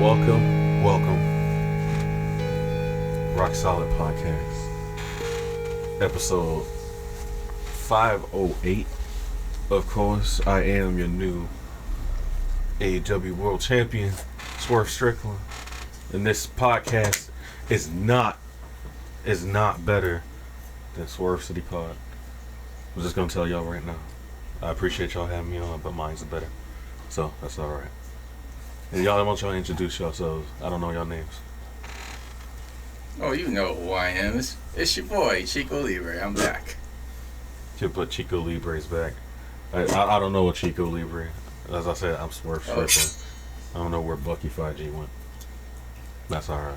Welcome. Rock Solid Podcast. Episode 508. Of course, I am your new AEW World Champion, Swerve Strickland. And this podcast is not better than Swerve City Pod. I'm just gonna tell y'all right now. I appreciate y'all having me on, but mine's better. So that's alright. And y'all, I want y'all to introduce yourselves. I don't know y'all names. Oh, you know who I am. It's your boy, Chico Libre. I'm back. But Chico Libre's back. I don't know what Chico Libre. As I said, I'm Swerve Strickland. I don't know where Bucky 5G went. That's alright.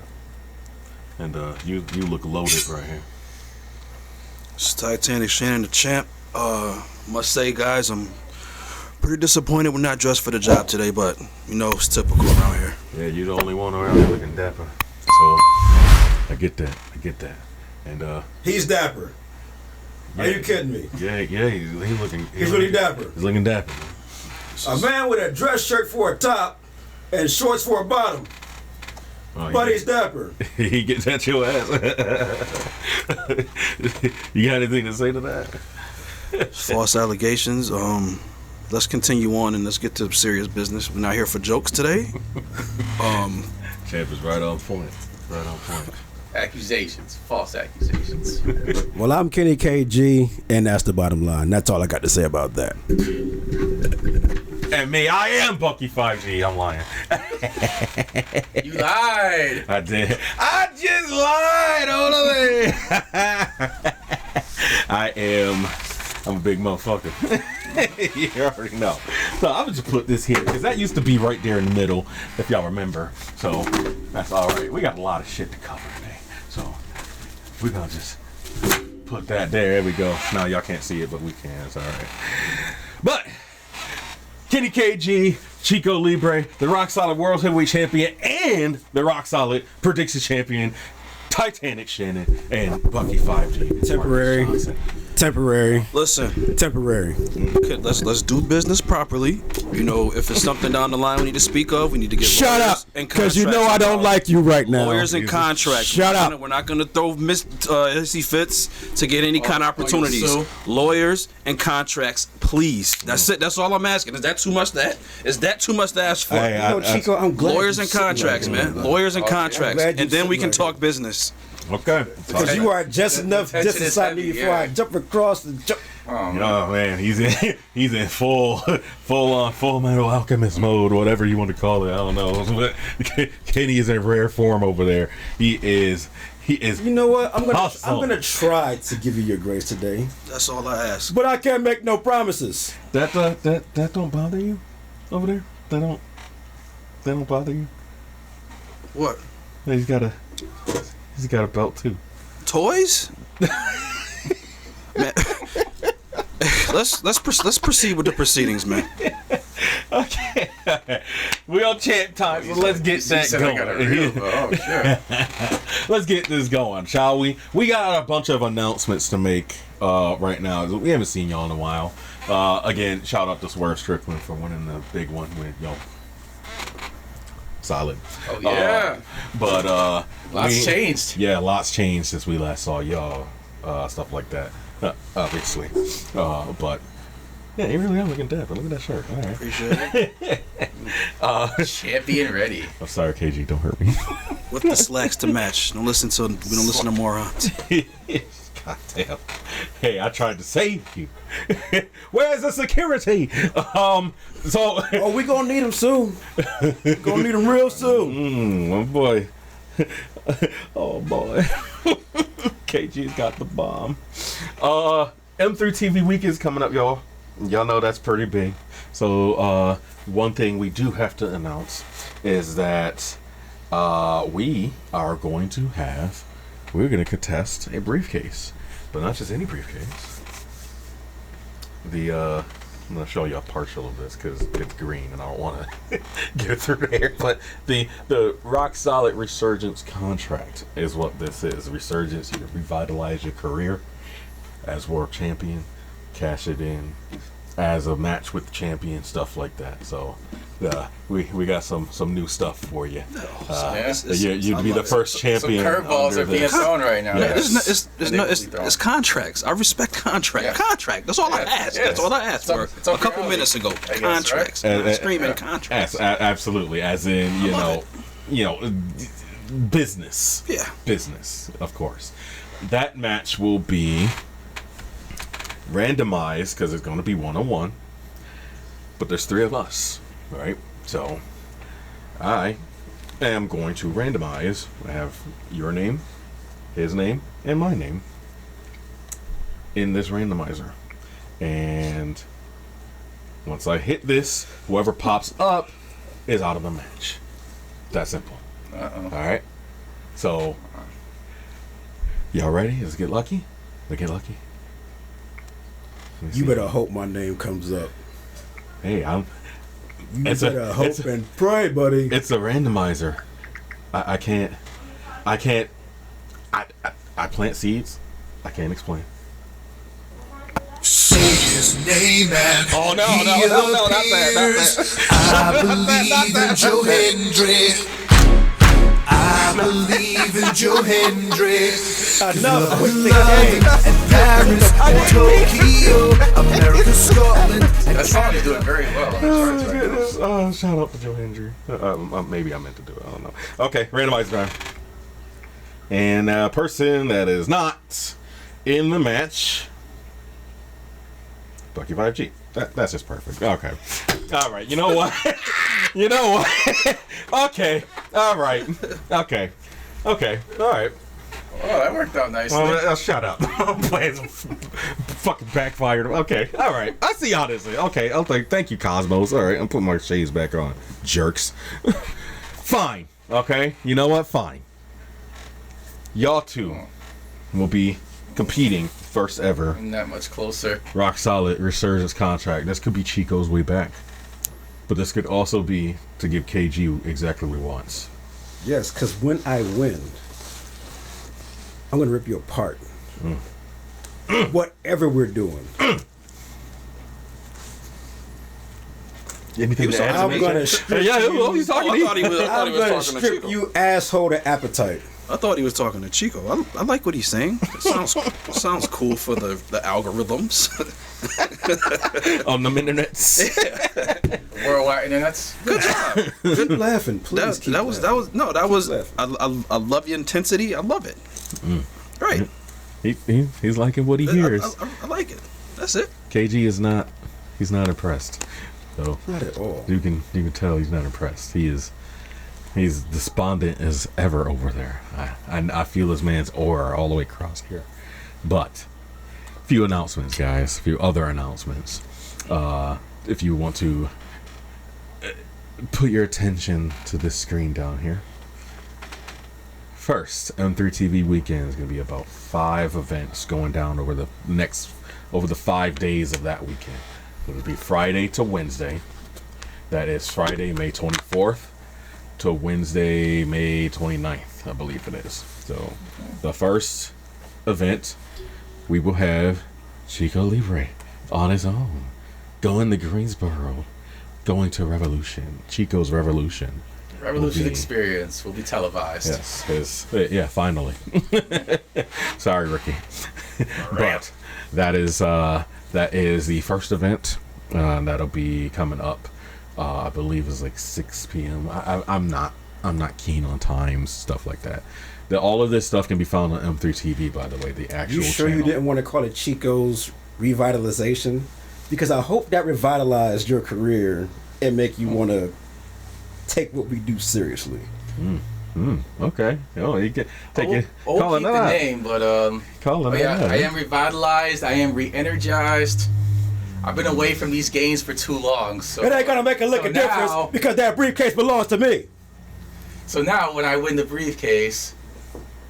And you look loaded right here. It's Titanic Shannon, the champ. Must say, guys, I'm pretty disappointed we're not dressed for the job today, but you know it's typical around here. Yeah, you're the only one around here looking dapper. So I get that. And he's dapper. Yeah, are you kidding me? Yeah, he's looking. He's really dapper. He's looking dapper. A man with a dress shirt for a top and shorts for a bottom. Oh, but he's dapper. He gets at your ass. You got anything to say to that? False allegations. Let's continue on and let's get to serious business. We're not here for jokes today. Champ is right on point. Accusations. False accusations. Well, I'm Kenny KG, and that's the bottom line. That's all I got to say about that. And me, I am Bucky 5G. I'm lying. You lied. I did. I just lied. I'm a big motherfucker. You already know. So I'm gonna just put this here because that used to be right there in the middle, if y'all remember. So that's all right. We got a lot of shit to cover today, so we're gonna just put that there. There we go. Now y'all can't see it, but we can. It's all right. But Kenny KG, Chico Libre, the Rock Solid World Heavyweight Champion, and the Rock Solid Predictions Champion, Titanic Shannon, and Bucky 5G. Temporary. Listen. Temporary. Okay, let's do business properly. You know, if it's something down the line we need to speak of, we need to get Shut up, because you know I don't like you right now. Lawyers and contracts. Shut up. We're not gonna throw hissy fits to get any kind of opportunities. Lawyers and contracts, please. That's it. That's all I'm asking. Is that too much? Is that too much to ask for? Hey, Chico, I'm glad. Lawyers and contracts, man. Lawyers and contracts, and then we can talk businn. Okay. Because you are just enough distance inside me before I jump across and jump. Oh man, he's in full Metal Alchemist mode, whatever you want to call it. I don't know. But Kenny is in rare form over there. He is. You know what? I'm gonna try to give you your grace today. That's all I ask. But I can't make no promises. That don't bother you over there? That don't bother you? What? He's got a belt too. Toys? Man, let's proceed with the proceedings, man. Okay. We on champ time, so let's get that going. Sure. Let's get this going, shall we? We got a bunch of announcements to make right now. We haven't seen y'all in a while. Again, shout out to Swerve Strickland for winning the big one with y'all. Solid. Oh yeah. But lots changed. Yeah, lots changed since we last saw y'all. Stuff like that. Obviously. But yeah, you really are looking dapper. Look at that shirt. All right. Appreciate it. Champion ready. I'm sorry, KG. Don't hurt me. With the slacks to match. We don't listen to morons. God damn. Hey, I tried to save you. Where's the security? So we gonna need him soon. Gonna need him real soon. Oh boy. Oh boy. KG's got the bomb. M3 TV Week is coming up, y'all. Y'all know that's pretty big. So one thing we do have to announce is that we're going to contest a briefcase, but not just any briefcase. I'm gonna show you a partial of this because it's green and I don't want to get it through there. But the Rock Solid Resurgence contract is what this is. Resurgence, you revitalize your career as world champion, cash it in, as a match with the champion, stuff like that. So we got some new stuff for you. You'd be the first champion. Some curveballs are being thrown right now. Yeah. It's contracts. I respect contract. Yeah. Contract. That's all I asked. That's all I asked for a couple minutes ago. Contracts. Right? Screaming contracts. Absolutely. As in, business. Yeah. Business, of course. That match will be randomized because it's going to be 1-on-1. But there's 3 of us, right? So I am going to randomize. I have your name, his name, and my name in this randomizer. And once I hit this, whoever pops up is out of the match. That simple. Uh-oh. All right. So, y'all ready? Let's get lucky. Let's get lucky. You better hope my name comes up. Hey, You better hope and pray, buddy. It's a randomizer. I can't. I plant seeds. I can't explain. Say his name and Oh no, not that. I believe in Joe Hendry. I believe in Joe Hendry. Enough with the London and Paris and Tokyo, America, Scotland. That song is doing very well on the charts right now. Shout out to Joe Hendry. Maybe I meant to do it. I don't know. Okay, randomizer time. And a person that is not in the match, Bucky 5G. That's just perfect. Okay. All right. You know what? Okay. All right. Okay. All right. Oh, that worked out nicely. Well, shut up. Plans fucking backfired. Okay. All right. I see how this is. Okay. Thank you, Cosmos. All right. I'm putting my shades back on. Jerks. Fine. Okay. You know what? Fine. Y'all two will be competing first ever. Isn't that much closer? Rock Solid Resurgence contract. This could be Chico's way back. But this could also be to give KG exactly what he wants. Yes, because when I win, I'm going to rip you apart. Whatever we're doing. Anything to add? I'm going to strip he's talking to you. I'm going to strip you asshole to appetite. I thought he was talking to Chico. I like what he's saying. It sounds cool for the algorithms. On the internets. Worldwide internets. Good job. Keep laughing, please. That was I love your intensity. I love it. Right. He's liking what he hears. I like it. That's it. KG is not. He's not impressed. So Not at all. you can tell he's not impressed. He's despondent as ever over there. I feel this man's aura all the way across here. But few announcements, guys. A few other announcements. If you want to put your attention to this screen down here. First, M3 TV weekend is going to be about 5 events going down over the 5 days of that weekend. It'll be Friday to Wednesday. That is Friday, May 24th. To Wednesday, May 29th, I believe it is. So, the first event, we will have Chico Libre on his own, going to Greensboro, going to Revolution, Chico's Revolution. Revolution Experience will be televised. Yes, finally. Sorry, Ricky. But that is the first event that'll be coming up. I believe it's like 6 p.m. I'm not keen on times, stuff like that. All of this stuff can be found on M3 TV, by the way. The actual. You sure channel. you didn't want to call it Chico's revitalization? Because I hope that revitalized your career and make you want to take what we do seriously. Okay. Oh, you can take it. I'll Call it keep the that. name, but Call it that. I am revitalized. I am re-energized. I've been away from these games for too long, so It ain't gonna make a lick of difference because that briefcase belongs to me. So now, when I win the briefcase,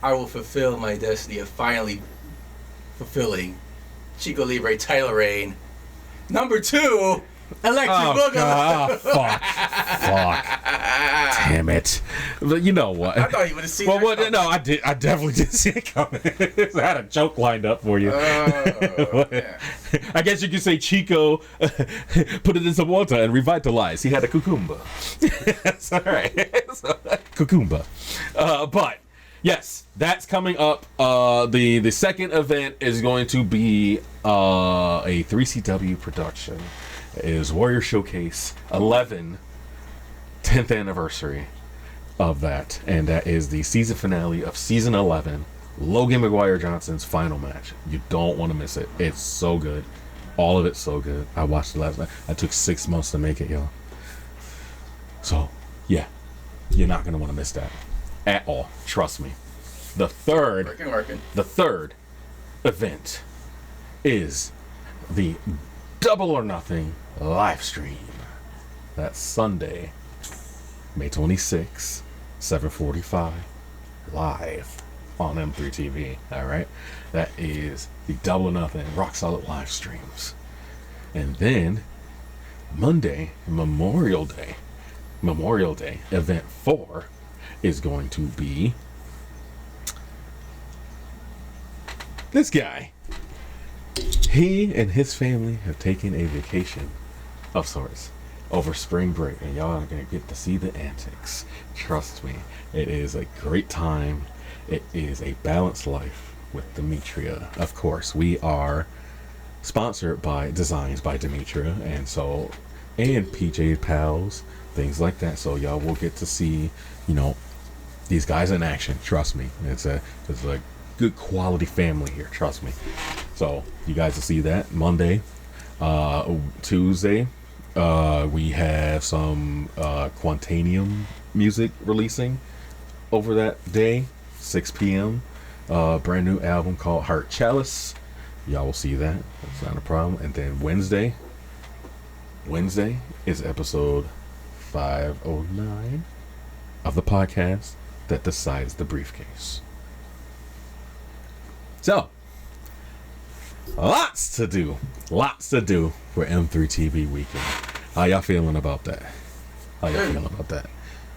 I will fulfill my destiny of finally fulfilling Chico Libre title reign. Number 2 Electric Oh, Boogaloo. God. Oh, fuck. Damn it. But you know what? I thought you would have seen Well, that what? coming. No, I did. I definitely did see it coming. I had a joke lined up for you. Yeah. I guess you could say Chico put it in some water and revitalized. He had a cucumber. That's all right. Cucumber. But yes, that's coming up. The second event is going to be a 3CW production. It is Warrior Showcase 11, 10th anniversary of that, and that is the season finale of season 11. Logan McGuire Johnson's final match. You don't want to miss it. It's so good. All of it's so good. I watched it last night. I took 6 months to make it, y'all. So, yeah. You're not going to want to miss that. At all. Trust me. The third event is the Double or Nothing live stream. That's Sunday, May 26, 7:45, live on M3 TV. All right, that is the Double or Nothing Rock Solid live streams. And then Monday, Memorial Day, event 4 is going to be this guy. He and his family have taken a vacation of sorts over spring break, and y'all are gonna get to see the antics. Trust me, it is a great time. It is a balanced life with Demetria. Of course, we are sponsored by Designs by Demetria, and PJ Pals, things like that. So y'all will get to see, these guys in action. Trust me, it's a good quality family here. Trust me. So you guys will see that Monday. Tuesday, we have some Quantanium music releasing over that day, 6 p.m. Brand new album called Heart Chalice. Y'all will see that. That's not a problem. And then Wednesday is episode 509 of the podcast that decides the briefcase. So, lots to do for M3 TV weekend. How y'all feeling about that?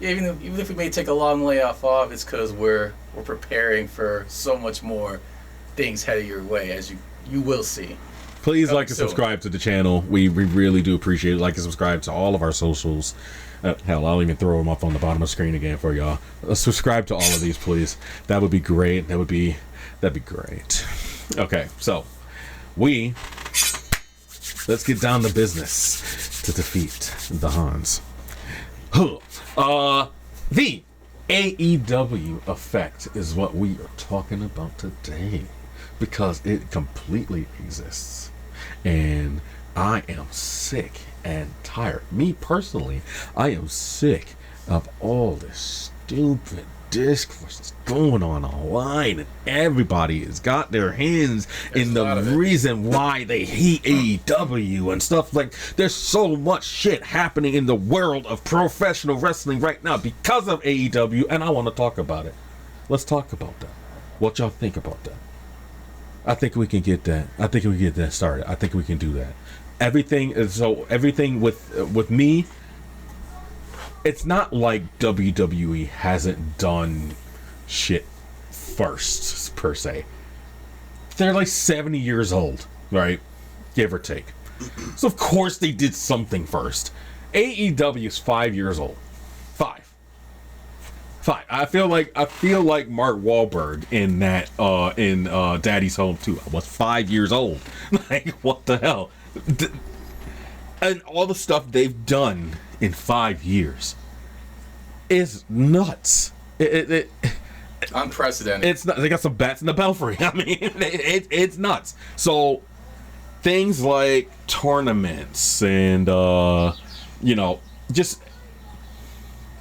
Yeah, even if we may take a long layoff off, it's because we're preparing for so much more things headed your way, as you will see. Please like and subscribe to the channel. We really do appreciate it. Like and subscribe to all of our socials. Hell, I'll even throw them up on the bottom of the screen again for y'all. Subscribe to all of these, please. That would be great. That'd be great. Okay, so let's get down to business to defeat the Hans. The AEW effect is what we are talking about today, because it completely exists, and I am sick and tired. Me personally, I am sick of all this stupid discourse that's going on online, and everybody has got their hands in the reason why they hate AEW and stuff. Like, there's so much shit happening in the world of professional wrestling right now because of AEW, and I want to talk about it. Let's talk about that. What y'all think about that? I think we can get that. I think we can get that started. I think we can do that. Everything with me, it's not like WWE hasn't done shit first, per se. They're like 70 years old, right? Give or take. So of course they did something first. AEW is 5 years old. 5. I feel like Mark Wahlberg in that in Daddy's Home 2. I was 5 years old. Like, what the hell? And all the stuff they've done in 5 years is nuts. It unprecedented. It's not. They got some bats in the belfry. I mean, it's nuts. So things like tournaments and just,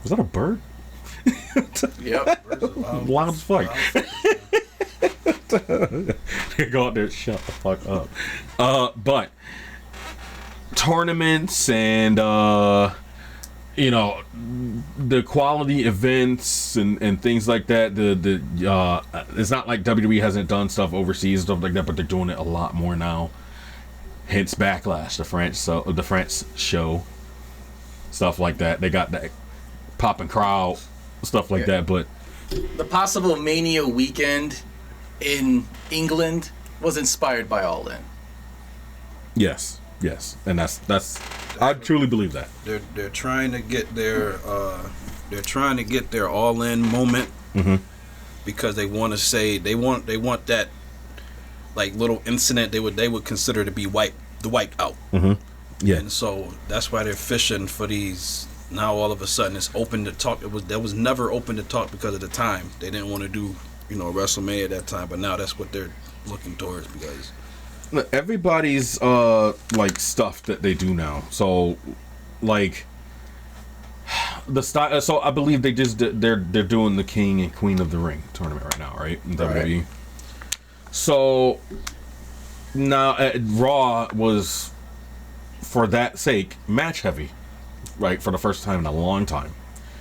was that a bird? Yep. Loud as fuck. Go out there and shut the fuck up. But tournaments and the quality events and things like that. It's not like WWE hasn't done stuff overseas, stuff like that, but they're doing it a lot more now. hence Backlash, the France show, stuff like that. They got that popping crowd, stuff like that. But the possible Mania weekend in England was inspired by All In. yes, and that's I truly believe that. They're trying to get their All In moment, because they want to say they want that like little incident they would consider to be wiped out. Yeah, And so that's why they're fishing for these. Now all of a sudden it's open to talk. That was never open to talk because of the time. They didn't want to do, WrestleMania at that time, but now that's what they're looking towards because everybody's like stuff that they do now. So like the style. So I believe they're doing the King and Queen of the Ring tournament right now, right? In WWE. So now Raw was, for that sake, match heavy, right, for the first time in a long time.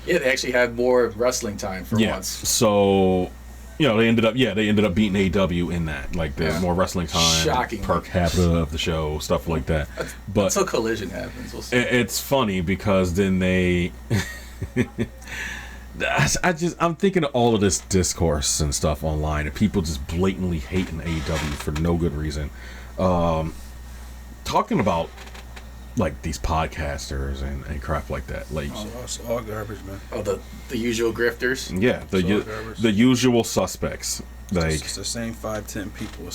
Yeah, they actually had more wrestling time for once. So, they ended up beating AEW in that, like the more wrestling time, Shocking. per capita of the show, stuff like that. But Until Collision happens, we'll see. it's funny because then they, I'm thinking of all of this discourse and stuff online, and people just blatantly hating AEW for no good reason, talking about like these podcasters and crap like that, like it's all garbage, man. Oh, the usual grifters. yeah, the usual suspects, like It's the same 5-10 people.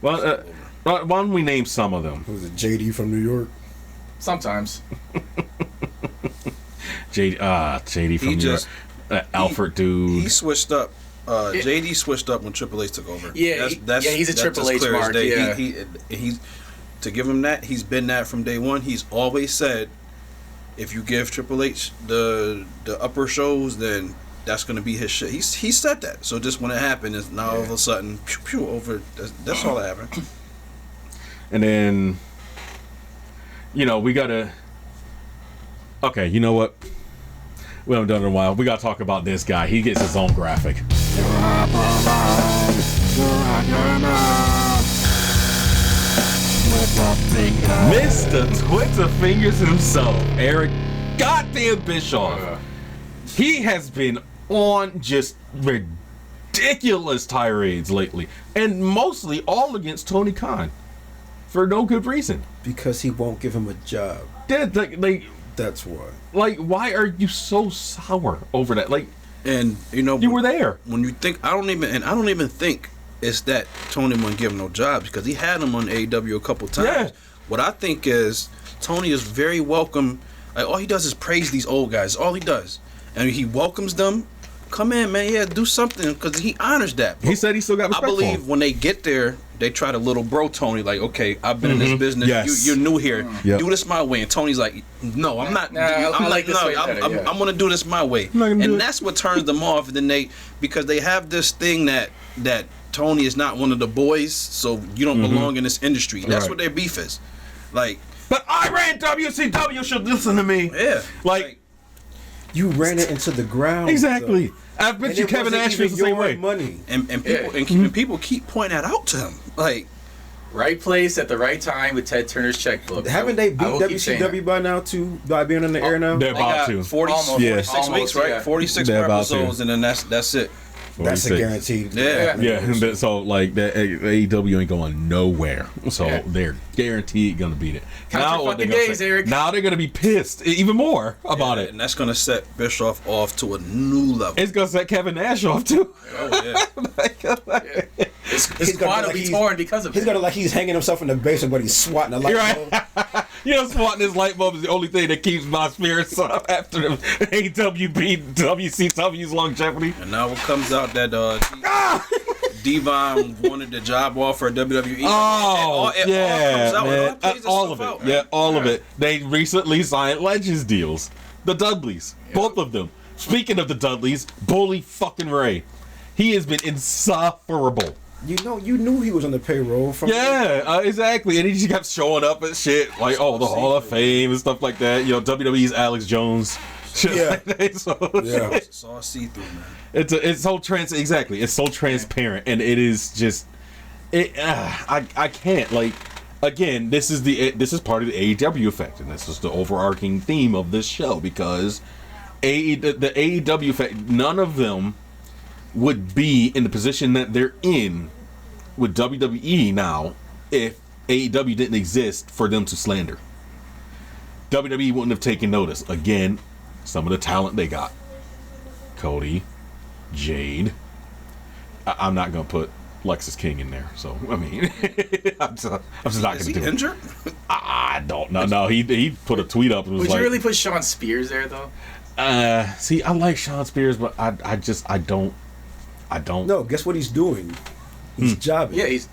why don't we name some of them? Was it JD from New York? Sometimes. JD from New York, Alfred dude. He switched up. JD switched up when Triple H took over. Yeah, he's a Triple H mark. Yeah. He's to give him that. He's been that from day one. He's always said, if you give Triple H the upper shows, then that's gonna be his shit. He said that. So just when it happened, is now all of a sudden over. That's all that happened. And then, we gotta. Okay, you know what? We haven't done it in a while. We gotta talk about this guy. He gets his own graphic. Mr. Twitter Fingers himself, Eric goddamn Bischoff. He has been on just ridiculous tirades lately, and mostly all against Tony Khan for no good reason. Because he won't give him a job. That's why. Like, why are you so sour over that? Like, And you were there. When you think, I don't even think it's that Tony wouldn't give him no jobs, because he had him on AEW a couple times. Yeah. What I think is Tony is very welcome. Like, all he does is praise these old guys. All he does, and he welcomes them. Come in, man. Yeah, do something, because he honors that. He said he still got respect I for believe him. when they get there, they try to little bro Tony, like, okay, I've been in this business. Yes. You're new here. Yep. Do this my way. And Tony's like, no, I'm not. I like this way better, I'm gonna do this my way. not gonna do it. And that's what turns them off. And then because they have this thing that Tony is not one of the boys, so you don't belong in this industry. That's Right. what their beef is. Like, But I ran WCW, should listen to me. yeah, Like, You ran it into the ground. exactly. though. I And bet you it Kevin wasn't Nash feels even the same your way. money. and people Yeah. and people keep pointing that out to him. Like, Right place at the right time with Ted Turner's checkbook. Haven't they I beat will keep saying WCW by now too, by being in the air now? They're they about got to. 40, Almost. 46 Almost, weeks, right? yeah. 46 They're about to. episodes, and then that's it. That's a 46. guaranteed. Yeah. Yeah, and that- so like that AEW ain't going nowhere, so Yeah. they're guaranteed gonna beat it. Count your what fucking they gonna days, say- Eric. Now they're gonna be pissed even more about it. And that's gonna set Bischoff off to a new level. It's gonna set Kevin Nash off too. Oh yeah. His He's gonna squad be will like be he's- torn because of He's it. gonna like he's hanging himself in the basement, but he's swatting a light You're right. bulb. Swatting this light bulb is the only thing that keeps my spirits up after the AEW beat WCW's longevity. And now it comes out that Devon wanted the job offer at WWE. Oh, It all yeah, comes out. It all man. plays All of itself it. out. Yeah, all of it. They recently signed Legends deals. The Dudleys. Both of them. Speaking of the Dudleys, Bully fucking Ray. He has been insufferable. You knew he was on the payroll from. Yeah, exactly. And he just kept showing up and shit. Like, oh, the Hall of Fame and stuff like that. WWE's Alex Jones. Shit Yeah. like that. So, Yeah. It's all see through, man. It's so exactly. It's so transparent, and it is just. I can't, like, again, this is part of the AEW effect, and this is the overarching theme of this show, because the AEW effect, none of them would be in the position that they're in with WWE now if AEW didn't exist for them to slander. WWE wouldn't have taken notice. Again, some of the talent they got. Cody, Jade. I'm not going to put Lexus King in there. So, I mean, I'm just not going to do it. Injured? I don't know. No, he put a tweet up and was Would like... you really put Sean Spears there, though? See, I like Sean Spears, but I don't. No, guess what he's doing? He's jobbing. Yeah, he's...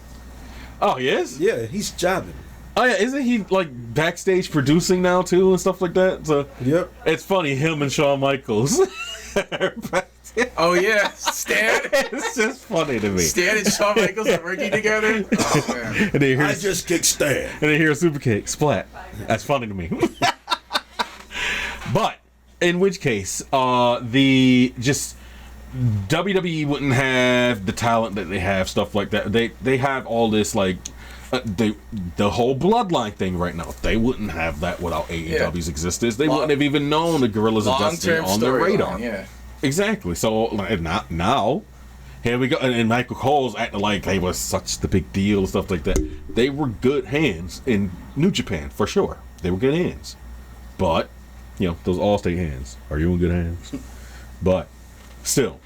Oh, he is? Yeah, he's jobbing. Oh, yeah, isn't he, like, backstage producing now, too, and stuff like that? So, Yep. it's funny, him and Shawn Michaels. Oh, yeah, Stan. It's just funny to me. Stan and Shawn Michaels are working together. Oh, man. And then I just kicked Stan. And then hear a super kick, splat. That's funny to me. But, in which case, WWE wouldn't have the talent that they have, stuff like that. They have all this, like, the whole bloodline thing right now. They wouldn't have that without AEW's existence. They wouldn't have even known the Guerrillas of Destiny on their radar. Yeah. Exactly. So not now. Here we go. And Michael Cole's acting like they was such the big deal and stuff like that. They were good hands in New Japan for sure. They were good hands, but those All-State hands. Are you in good hands? But still,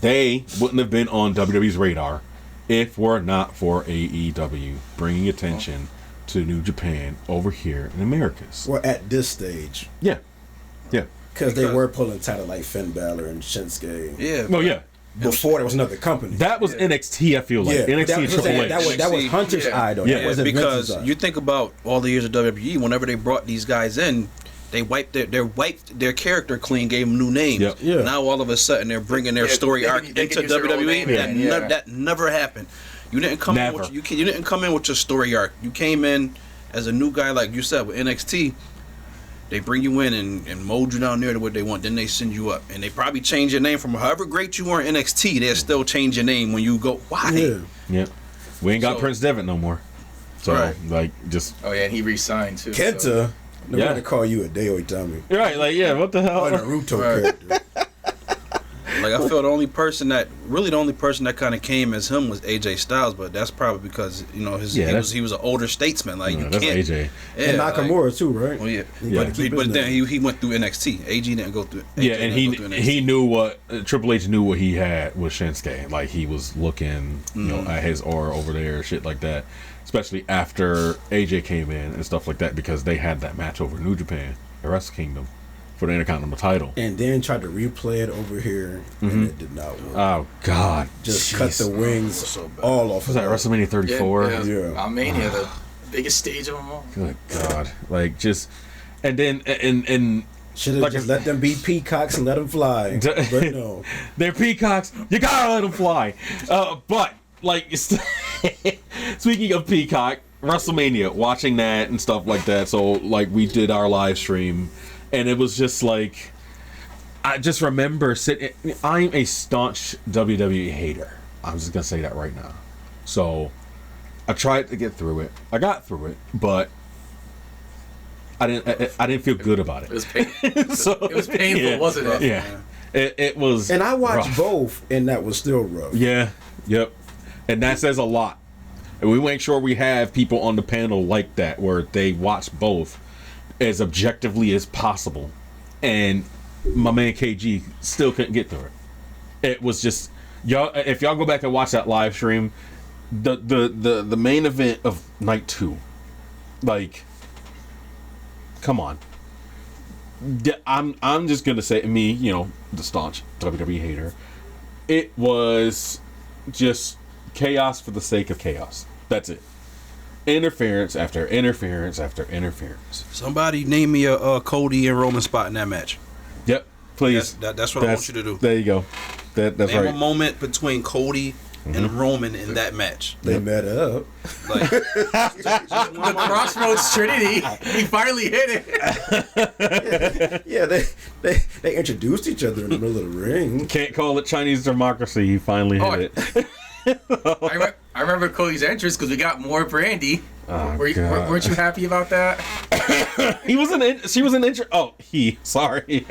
they wouldn't have been on WWE's radar if were not for AEW bringing attention to New Japan over here in Americas. Well, at this stage. Yeah. Because they were pulling title like Finn Balor and Shinsuke. Yeah. Oh, yeah. Before there was another company. That was NXT, I feel like. Yeah. NXT and Triple H. That was Hunter's eye, though. Yeah. That wasn't Because Vince's eye. you think about all the years of WWE, whenever they brought these guys in, they wiped their character clean, gave them new names. Yep. Yeah. Now all of a sudden they're bringing their story arc they into can use their old WWE. name again, That never happened. You didn't come Never. in with you didn't come in with your story arc. You came in as a new guy, like you said with NXT. They bring you in and mold you down there to what they want. Then they send you up, and they probably change your name from however great you were in NXT. They'll still change your name when you go. Why? Yeah. Yeah. We ain't got So- Prince Devitt no more. So, Right. like, just... Oh, yeah, and he re-signed, too. Kenta, So. they're going to call you a Deo Tommy. You're right, like, yeah, what the hell? A Naruto Right. character. Like I feel the only person that kind of came as him was AJ Styles, but that's probably because he was an older statesman. Like you That's can't. AJ. Yeah, And Nakamura, too, right? Well, yeah, Yeah. but then he went through NXT. AJ didn't go through. AJ Yeah, and didn't go through NXT. he knew what Triple H knew what he had with Shinsuke. Like he was looking, at his aura over there, shit like that. Especially after AJ came in and stuff like that, because they had that match over New Japan, the Wrestle Kingdom, for the Intercontinental title. And then tried to replay it over here, and it did not work. Oh God! Just Jeez. cut the wings so bad. all off. Was that WrestleMania 34? Yeah. Mania, the biggest stage of them all. Good God! Like just, and then and Should have Like just if- let them be peacocks and let them fly. But no. they're peacocks. You gotta let them fly. But like, speaking of peacock, WrestleMania, watching that and stuff like that. So like, we did our live stream, and it was just like, I just remember sitting. I'm a staunch WWE hater. I'm just gonna say that right now. So I tried to get through it. I got through it, but I didn't feel good about It it. was painful. So, It was painful, yeah. wasn't it? Yeah, it was. And I watched rough. both, and that was still rough. Yeah, yep. And that says a lot. And we make sure we have people on the panel like that, where they watch both as objectively as possible. And my man KG still couldn't get through it. It was just y'all. If y'all go back and watch that live stream, the main event of night 2, like, come on. I'm just gonna say, me, the staunch WWE hater. It was just chaos for the sake of chaos. That's it. Interference after interference after interference. Somebody name me a Cody and Roman spot in that match. Yep, please. That's what I want you to do. There you go. That's Name a right. moment between Cody and Roman in that match. They met up. Like, The Crossroads Trinity. He finally hit it. Yeah, they introduced each other in the middle of the ring. Can't call it Chinese democracy. He finally hit it. I I remember Cody's entrance because we got more Brandy. Oh, Weren't you happy about that? She was an entrance. Oh, sorry.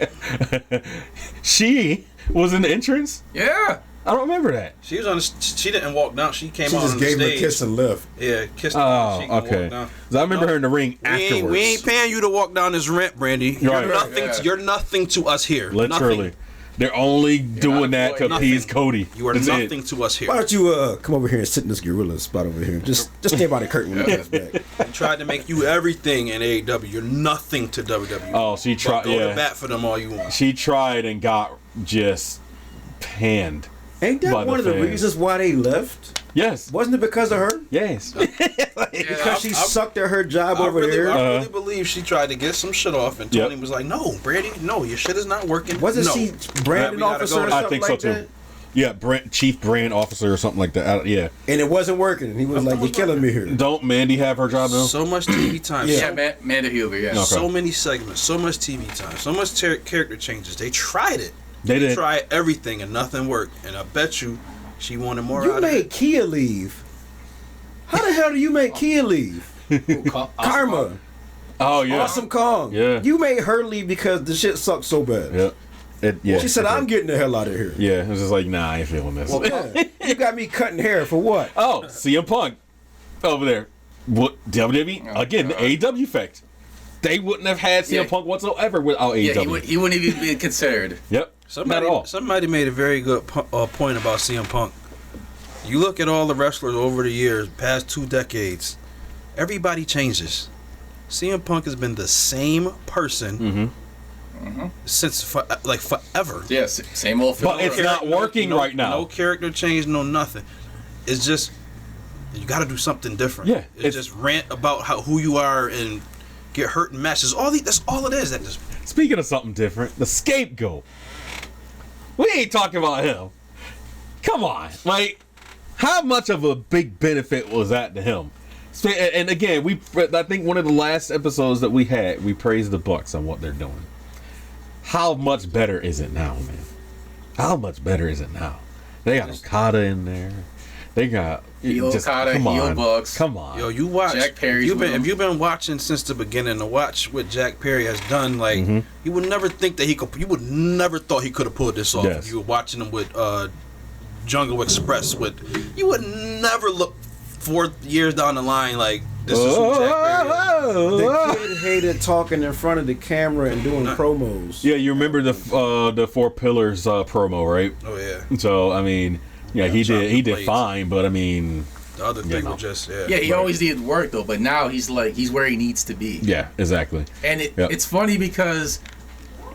She was in the entrance? Yeah. I don't remember that. She was on. She didn't walk down. She came She out just on the gave him a stage. kiss and left. Yeah, kissed her. Oh, She can okay. walk down. 'Cause I remember her in the ring afterwards. We ain't paying you to walk down this ramp, Brandy. Right. You're nothing. Yeah. You're nothing to us here. Literally. Nothing. They're only doing that to employed. appease Nothing. Cody. You are That's it. nothing to us here. Why don't you come over here and sit in this gorilla spot over here? Just stay by the curtain when he comes back. We tried to make you everything in AEW. You're nothing to WWE. Oh, she But tried. go to Yeah, bat for them all you want. she tried and got just panned. Ain't By that the one of the fans. reasons why they left? Yes. Wasn't it because of her? Yes. Because she sucked at her job over there? I really believe she tried to get some shit off, and Tony was like, "No, Brandy, no, your shit is not working." Wasn't no. she branding We gotta officer go or to- something I think so like too. that? Yeah, chief brand officer or something like that. Yeah. And it wasn't working. He was like, "You're killing me here." Don't Mandy have her job now? So much TV time. Yeah. Yeah, Amanda Huber, yeah. Okay. So many segments, so much TV time, so much character changes. They tried it. They did. Tried everything and nothing worked. And I bet you she wanted more You out of made it. Kia leave. How the hell do you make Kia leave? Karma. Oh yeah. Awesome Kong. Yeah. You made her leave because the shit sucked so bad. Yeah. She said, "I'm getting the hell out of here." Yeah, it was just like, nah, I ain't feeling this. Yeah. You got me cutting hair for what? Oh, CM Punk over there. What WWE again? The AEW effect. They wouldn't have had CM Yeah. Punk whatsoever without AEW. Yeah, he wouldn't even be considered. Yep. Not at all. Somebody made a very good point about CM Punk. You look at all the wrestlers over the years, past 2 decades, everybody changes. CM Punk has been the same person since forever. Yeah, same old But it's not working right now. No character change, no nothing. It's just you got to do something different. Yeah, it's just rant about who you are and get hurt in matches. That's all it is. That just Speaking of something different, the scapegoat. We ain't talking about him. Come on, like, how much of a big benefit was that to him? And again, I think one of the last episodes that we had, we praised the Bucks on what they're doing. How much better is it now, man? How much better is it now? They got Okada in there. They got Heel Okada, come heel on, Bucks. Come on. Yo, you watch. Jack Perry's with him. If you've been watching since the beginning, to watch what Jack Perry has done, like you would never think that he could. You would never thought he could have pulled this off. Yes. If you were watching him with Jungle Express, you would never look 4 years down the line like this is who Jack Perry is. The kid hated talking in front of the camera and doing promos. Yeah, you remember the 4 Pillars promo, right? Oh yeah. So I mean, yeah, he chopping did blades. fine, but I mean, The other thing know. was just Yeah, he always needed work though, but now he's where he needs to be. yeah, exactly. And Yep. it's funny because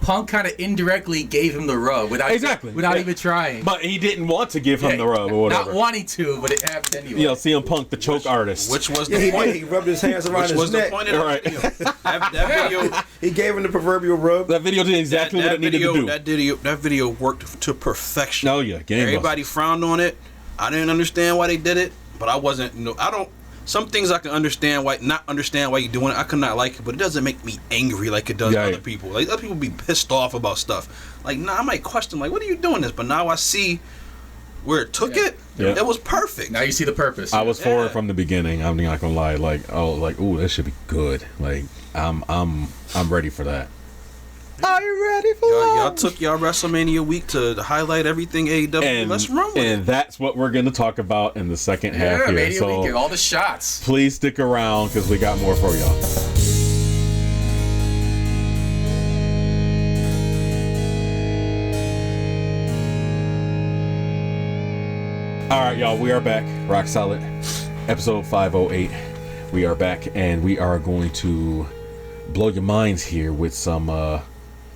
Punk kind of indirectly gave him the rub without Yeah. even trying. But he didn't want to give him Yeah, the rub or whatever. Not wanting to, but it happened anyway. You know, CM Punk, the choke artist. which was Yeah, the he point. did. He rubbed his hands around Which his was the neck. point of Right. the video. That video. He gave him the proverbial rub. That video did exactly what it needed to do. That video worked to perfection. Oh, yeah, game Everybody frowned on it. I didn't understand why they did it, but I wasn't. I don't. Some things I can understand why, not understand why you're doing it. I could not like it, but it doesn't make me angry like it does Yeah, other yeah. people. Like other people be pissed off about stuff. Like, I might question, like, what are you doing this? But now I see where it took it. Yeah. It was perfect. Now you see the purpose. I was for Yeah. it from the beginning. I'm not gonna lie. Ooh, that should be good. Like, I'm ready for that. Are you ready for Y'all took y'all WrestleMania week to highlight everything AEW. And Let's run with and it. that's what we're gonna talk about in the second half yeah, here. maybe we So get all the shots. please stick around because we got more for y'all. All right, y'all, we are back. Rock Solid, episode 508. We are back, and we are going to blow your minds here with some, I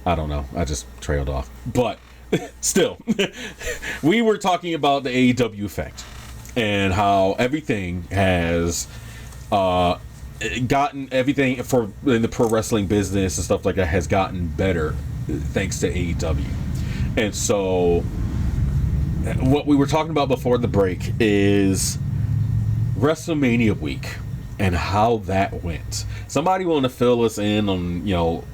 don't know, I just trailed off. But still, we were talking about the AEW effect and how everything has gotten everything for in the pro wrestling business and stuff like that has gotten better thanks to AEW. And so what we were talking about before the break is WrestleMania week and how that went. Somebody want to fill us in on, you know,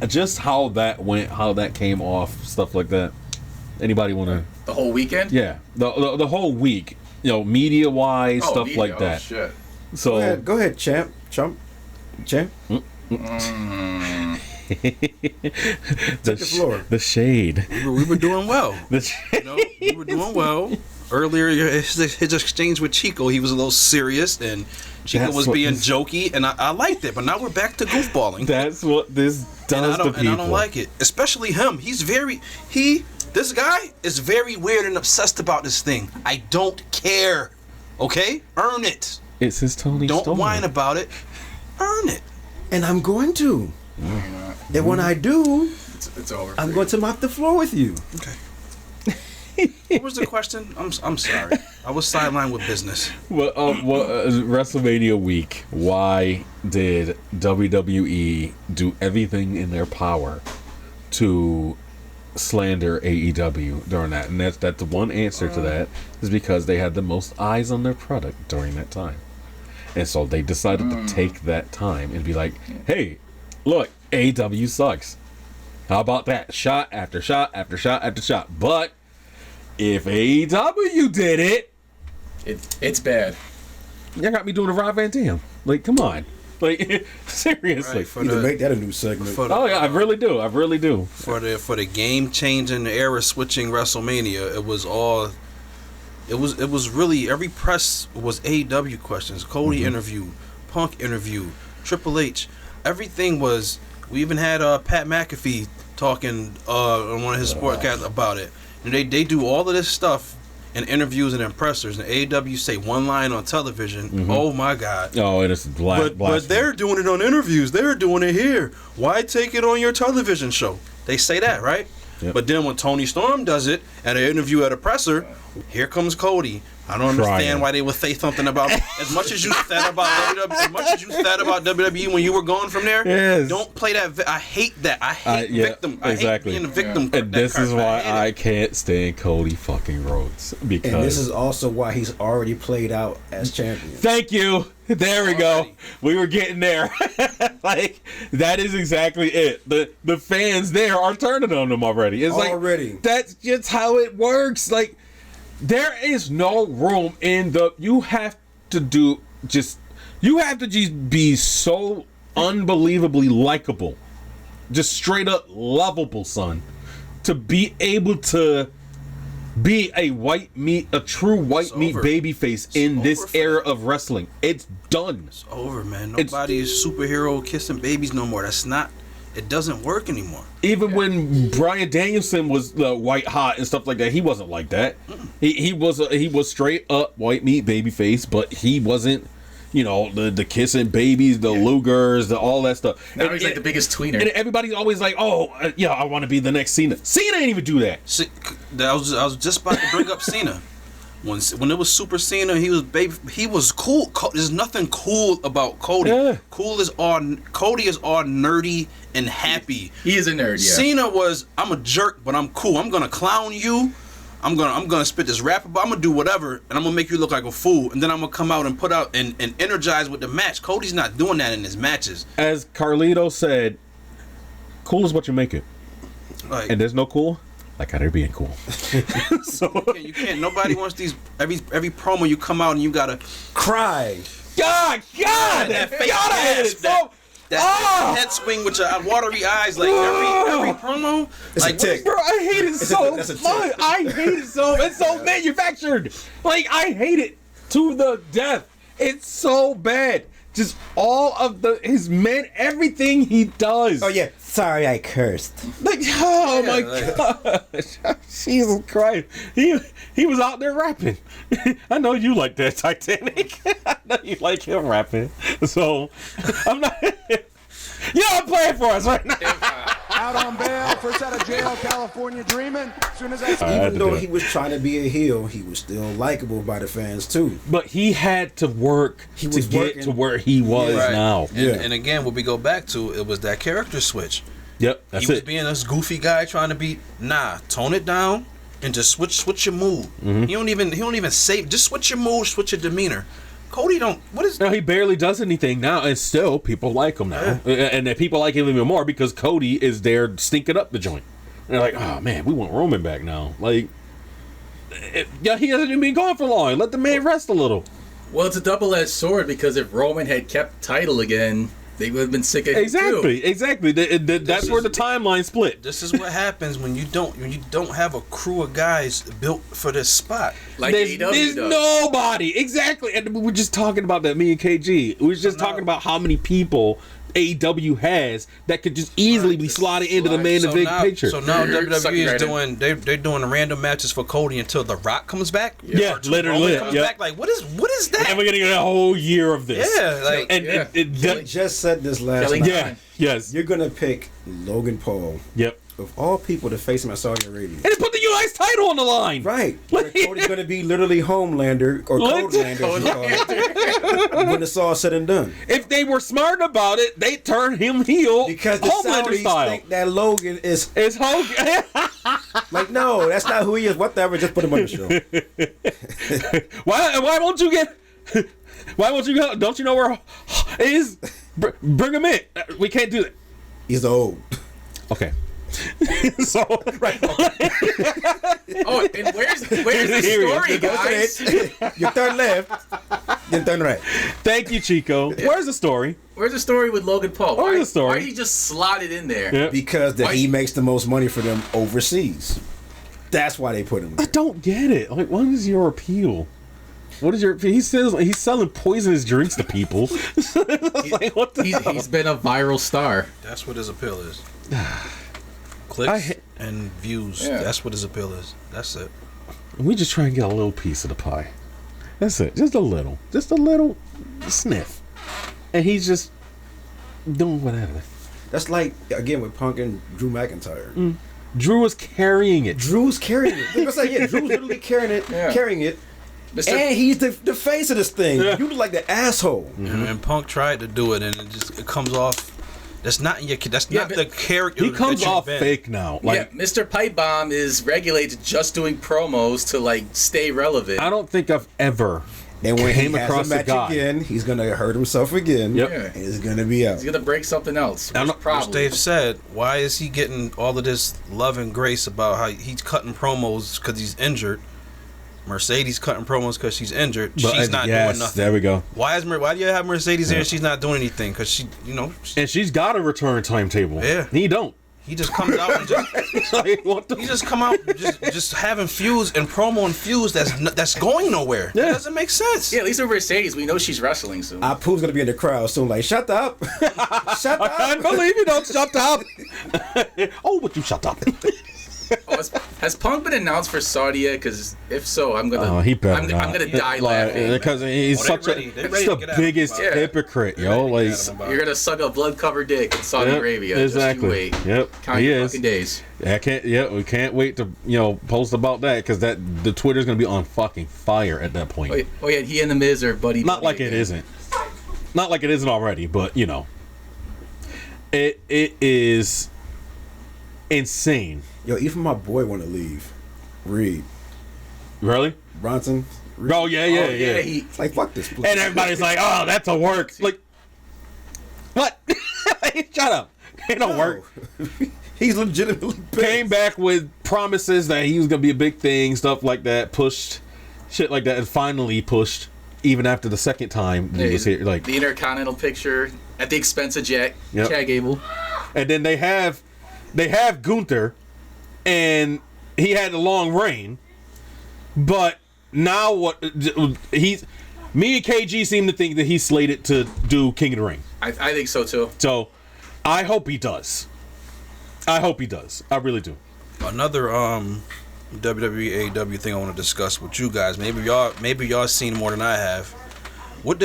just how that went, how that came off, stuff like that? Anybody want to? The whole weekend? Yeah, the whole week media wise, Oh, stuff media. like that. Shit. So Go ahead, champ. the, the floor. the shade. We were doing well. The shade. We were doing well. Earlier, his exchange with Chico, he was a little serious, and Chico That's was what being this- jokey, and I liked it. But now we're back to goofballing. That's what this does to people. And I don't like it, especially him. This guy is very weird and obsessed about this thing. I don't care. Okay, earn it. It's his Tony Don't Storm. whine about it. Earn it. And I'm going to. And when I do, It's over. I'm going to mop the floor with you. Okay. What was the question? I'm sorry. I was sidelined with business. Well, WrestleMania week. Why did WWE do everything in their power to slander AEW during that? And that's the one answer to that is because they had the most eyes on their product during that time, and so they decided to take that time and be like, "Hey, look, AEW sucks. How about that? Shot after shot after shot after shot, but." If AEW did it, It's bad. y'all got me doing a Rob Van Dam. Like, come on. Like, seriously. Right, for You need to the make that a new segment. for the, Oh, yeah, I really do. I really do. for the game changing, era switching WrestleMania, it was really every press was AEW questions. Cody interview, Punk interview, Triple H, everything was. We even had Pat McAfee talking on one of his sportcasts about it. And they do all of this stuff in interviews and in pressers, and AEW say one line on television. Oh my God! Oh, and it's But they're doing it on interviews. They're doing it here. Why take it on your television show? They say that, right? Yep. But then when Tony Storm does it at an interview at a presser, here comes Cody. I don't understand Crying. why they would say something about as much as you said about WWE when you were gone from there. Yes. Don't play that. I hate that. I hate yeah, victim. I exactly. hate being a victim. And that this card. is why hate I it. can't stand Cody fucking Rhodes. Because And this is also why he's already played out as champion. Thank you. There we go. Already. We were getting there. Like, that is exactly it. The fans there are turning on him already. It's Already. like, that's just how it works. Like, there is no room in the. You have to just be so unbelievably likable. Just straight up lovable, son. To be able to be a true white meat over. babyface in this over for era them. of wrestling. It's done. It's over, man. It's- Nobody is superhero kissing babies no more. That's not. It doesn't work anymore. Even when Bryan Danielson was white hot and stuff like that, he wasn't like that. He was straight up white meat babyface, but he wasn't, the kissing babies, the Lugers, all that stuff. Now he's like the biggest tweener. And everybody's always like, "Oh, I want to be the next Cena." Cena ain't even do that. See, I was just about to bring up Cena. When it was Super Cena, he was cool. There's nothing cool about Cody. Yeah. Cody is all nerdy and happy. He is a nerd, yeah. Cena was, I'm a jerk, but I'm cool. I'm gonna clown you. I'm gonna spit this rap about. I'm gonna do whatever, and I'm gonna make you look like a fool. And then I'm gonna come out and put out and energize with the match. Cody's not doing that in his matches. As Carlito said, "Cool is what you make it," Like, and there's no cool like how they're being cool. So you can't. Nobody wants these. Every promo you come out and you gotta. Cry. God, that face mask, that head swing with your watery eyes, like every promo. It's like, a tick. Bro, I hate it so that's a tick. much. I hate it so. It's so manufactured. Like, I hate it to the death. It's so bad. Just all of his men, everything he does. Oh yeah. Sorry, I cursed. Like, oh Yeah, my like- gosh. Jesus Christ. He was out there rapping. I know you like that, Titanic. I know you like him rapping. So, I'm not. You're not playing for us right now. Out on bail, first out of jail, California dreaming. As soon as I I had Even to though do it. he was trying to be a heel, he was still likable by the fans too. But he had to work He to was get working. to where he was Right. now. Yeah. And again, what we go back to, it was that character switch. Yep, that's He was it. being this goofy guy trying to be. Tone it down and just switch your mood. Mm-hmm. He don't even say. Just switch your mood, switch your demeanor. Cody don't. What is? No, he barely does anything now, and still people like him now, and then people like him even more because Cody is there stinking up the joint. And they're like, "Oh man, we want Roman back now." Like, Yeah, he hasn't even been gone for long. Let the man rest a little. Well, it's a double-edged sword because if Roman had kept the title again, they would have been sick of him too. Exactly. That's where the timeline split. This is what happens when you don't have a crew of guys built for this spot. Like AEW There's does. nobody. Exactly. And we were just talking about that, me and KG. We were just talking about how many people AEW has that could just easily be slotted into the main event picture. So now Suck WWE right is doing they're doing random matches for Cody until The Rock comes back. Yeah, Or literally. Roman comes back. Like what is that? And we're getting a whole year of this. Yeah, like And Yeah. I just said this last Kelly- night. yeah, yes, You're gonna pick Logan Paul yep. of all people to face him at Saudi Arabia. And put the US title on the line. Right. Where Cody's gonna be literally Homelander or Codelander as you call it, when it's all said and done. If they were smart about it, they turn him heel. Because the Homelander Saudis style. think that Logan is It's Hogan. like, no, that's not who he is. Whatever, just put him on the show. Why won't you get? Why won't you go? Don't you know where is? Bring him in. We can't do that. He's old. Okay. So right. Oh, and where's the Here we go. story, guys? You turn left, then turn right. Thank you, Chico. Where's the story? Where's the story with Logan Paul? Where's the story? Why he just slotted in there? Yeah. Because he makes the most money for them overseas. That's why they put him I there. don't get it. Like, what is your appeal? What is your? He says he's selling poisonous drinks to people. Like, what the hell? He's been a viral star. that's what his appeal is. Clicks and views. Yeah. That's what his appeal is. That's it. We just try and get a little piece of the pie. That's it. Just a little sniff, and he's just doing whatever. That's like, again, with Punk and Drew McIntyre. Drew is carrying it. Drew's carrying it. They're gonna say, yeah, Drew's literally carrying it. Mr. And he's the face of this thing. You look like the asshole. And Punk tried to do it, and it comes off. That's not your. That's not the character. He comes that you've off been. fake now. Like, yeah, Mr. Pipe Bomb is regulated to just doing promos to like stay relevant. I don't think I've ever And when came he has across a match a guy. again, he's gonna hurt himself again. Yep. Yeah. And he's gonna be out. He's gonna break something else. I'm Which not- Which probably. Dave said, why is he getting all of this love and grace about how he's cutting promos because he's injured? Mercedes cutting promos because she's injured. But, She's not yes, doing nothing. there we go. Why do you have Mercedes there and she's not doing anything? Because she, And she's got a return timetable. Yeah. He don't. he just comes out and just Like, what the? he just come out just having feuds and promo and feuds that's going nowhere. Yeah. That doesn't make sense. Yeah, at least with Mercedes, we know she's wrestling soon. Apu's gonna be in the crowd soon. Like, shut up, shut I up. can't believe you don't shut up. Oh, but you shut up. Has Punk been announced for Saudi yet? Because if so, I'm gonna. Oh, he better I'm not. gonna die laughing. Because he's Oh, such they ready He's to the get at him biggest about it. hypocrite, They're yo. ready to Like, get at him about You're it. gonna suck a blood-covered dick in Saudi Arabia. Exactly. Just you wait. Yep. Count He your is. fucking days. I can't. Yeah, we can't wait to post about that because the Twitter's gonna be on fucking fire at that point. Oh yeah, he and the Miz are buddy. Not like it isn't. Not like it isn't already, but it is insane. Yo, even my boy want to leave. Reed Really? Bronson. Reed. Oh yeah. He, It's like, fuck this. Please. And everybody's like, "Oh, that's a work." Like, what? Shut up. Ain't no work. He's legitimately pissed. Came back with promises that he was gonna be a big thing, stuff like that. Pushed shit like that, and finally pushed. Even after the second time he was here, like, the Intercontinental picture at the expense of Chad Yep. Gable. and then they have Gunther, and he had a long reign, but now what? Me and KG seem to think that he's slated to do King of the Ring. I think so too. So I hope he does. I really do. Another WWE AEW thing I want to discuss with you guys. Maybe y'all seen more than I have. What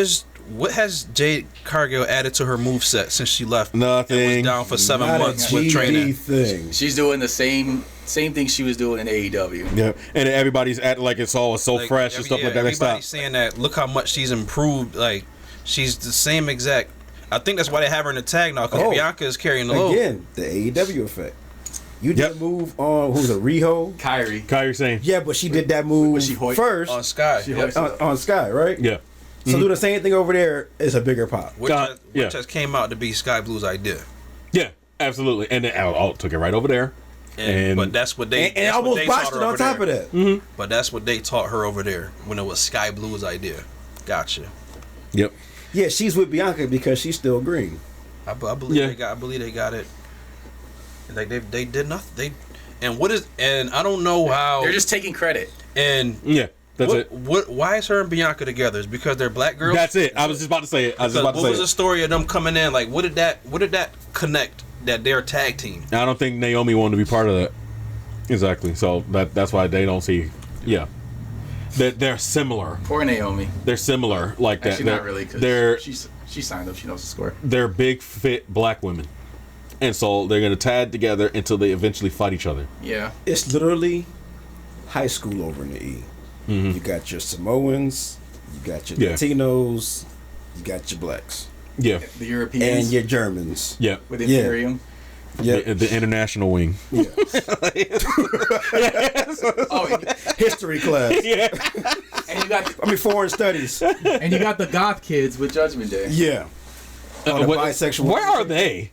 has Jade Cargill added to her moveset since she left? Nothing. And was down for 7 Not months a with GD training. thing. She's doing the same thing she was doing in AEW. Yeah, and everybody's acting like it's all so Like, fresh and stuff like that. They stop. Everybody's saying that. Look how much she's improved. Like she's the same exact. I think that's why they have her in the tag now because Oh. Bianca is carrying the load. Again, the AEW effect. You did Yep. a move on who's a Riho. Kyrie saying, Yeah, but she did that move Was she hoist- first On Sky. on Sky, right? yeah, So do the same thing over there. It's a bigger pop. Which Yeah. just came out to be Sky Blue's idea. yeah, absolutely. And then took it right over there. but that's what they and that's what almost they botched taught it her on over top there. of that. But that's what they taught her over there when it was Sky Blue's idea. Gotcha. Yep. Yeah, she's with Bianca because she's still green. I believe they got it. Like they did nothing. And I don't know how They're just taking credit. and Yeah. That's it. Why is her and Bianca together? Is because they're black girls? That's it. I was just about to say it. What was the story of them coming in? Like, what did that connect that they're a tag team? I don't think Naomi wanted to be part of that. Exactly. So that's why they don't see. Yeah. They're similar. Poor Naomi. They're similar like that. Actually, not really, because They're she signed up. She knows the score. they're big, fit black women, and so they're gonna tag together until they eventually fight each other. Yeah. It's literally high school over in the E. You got your Samoans, you got your Latinos, you got your blacks, Yeah. The Europeans. and your Germans. Yeah. with Imperium. Yeah, The international wing. yeah. Oh, History class. Yeah. and you got Foreign studies. the goth kids with Judgment Day. Yeah. Oh, the bisexual. Where are they?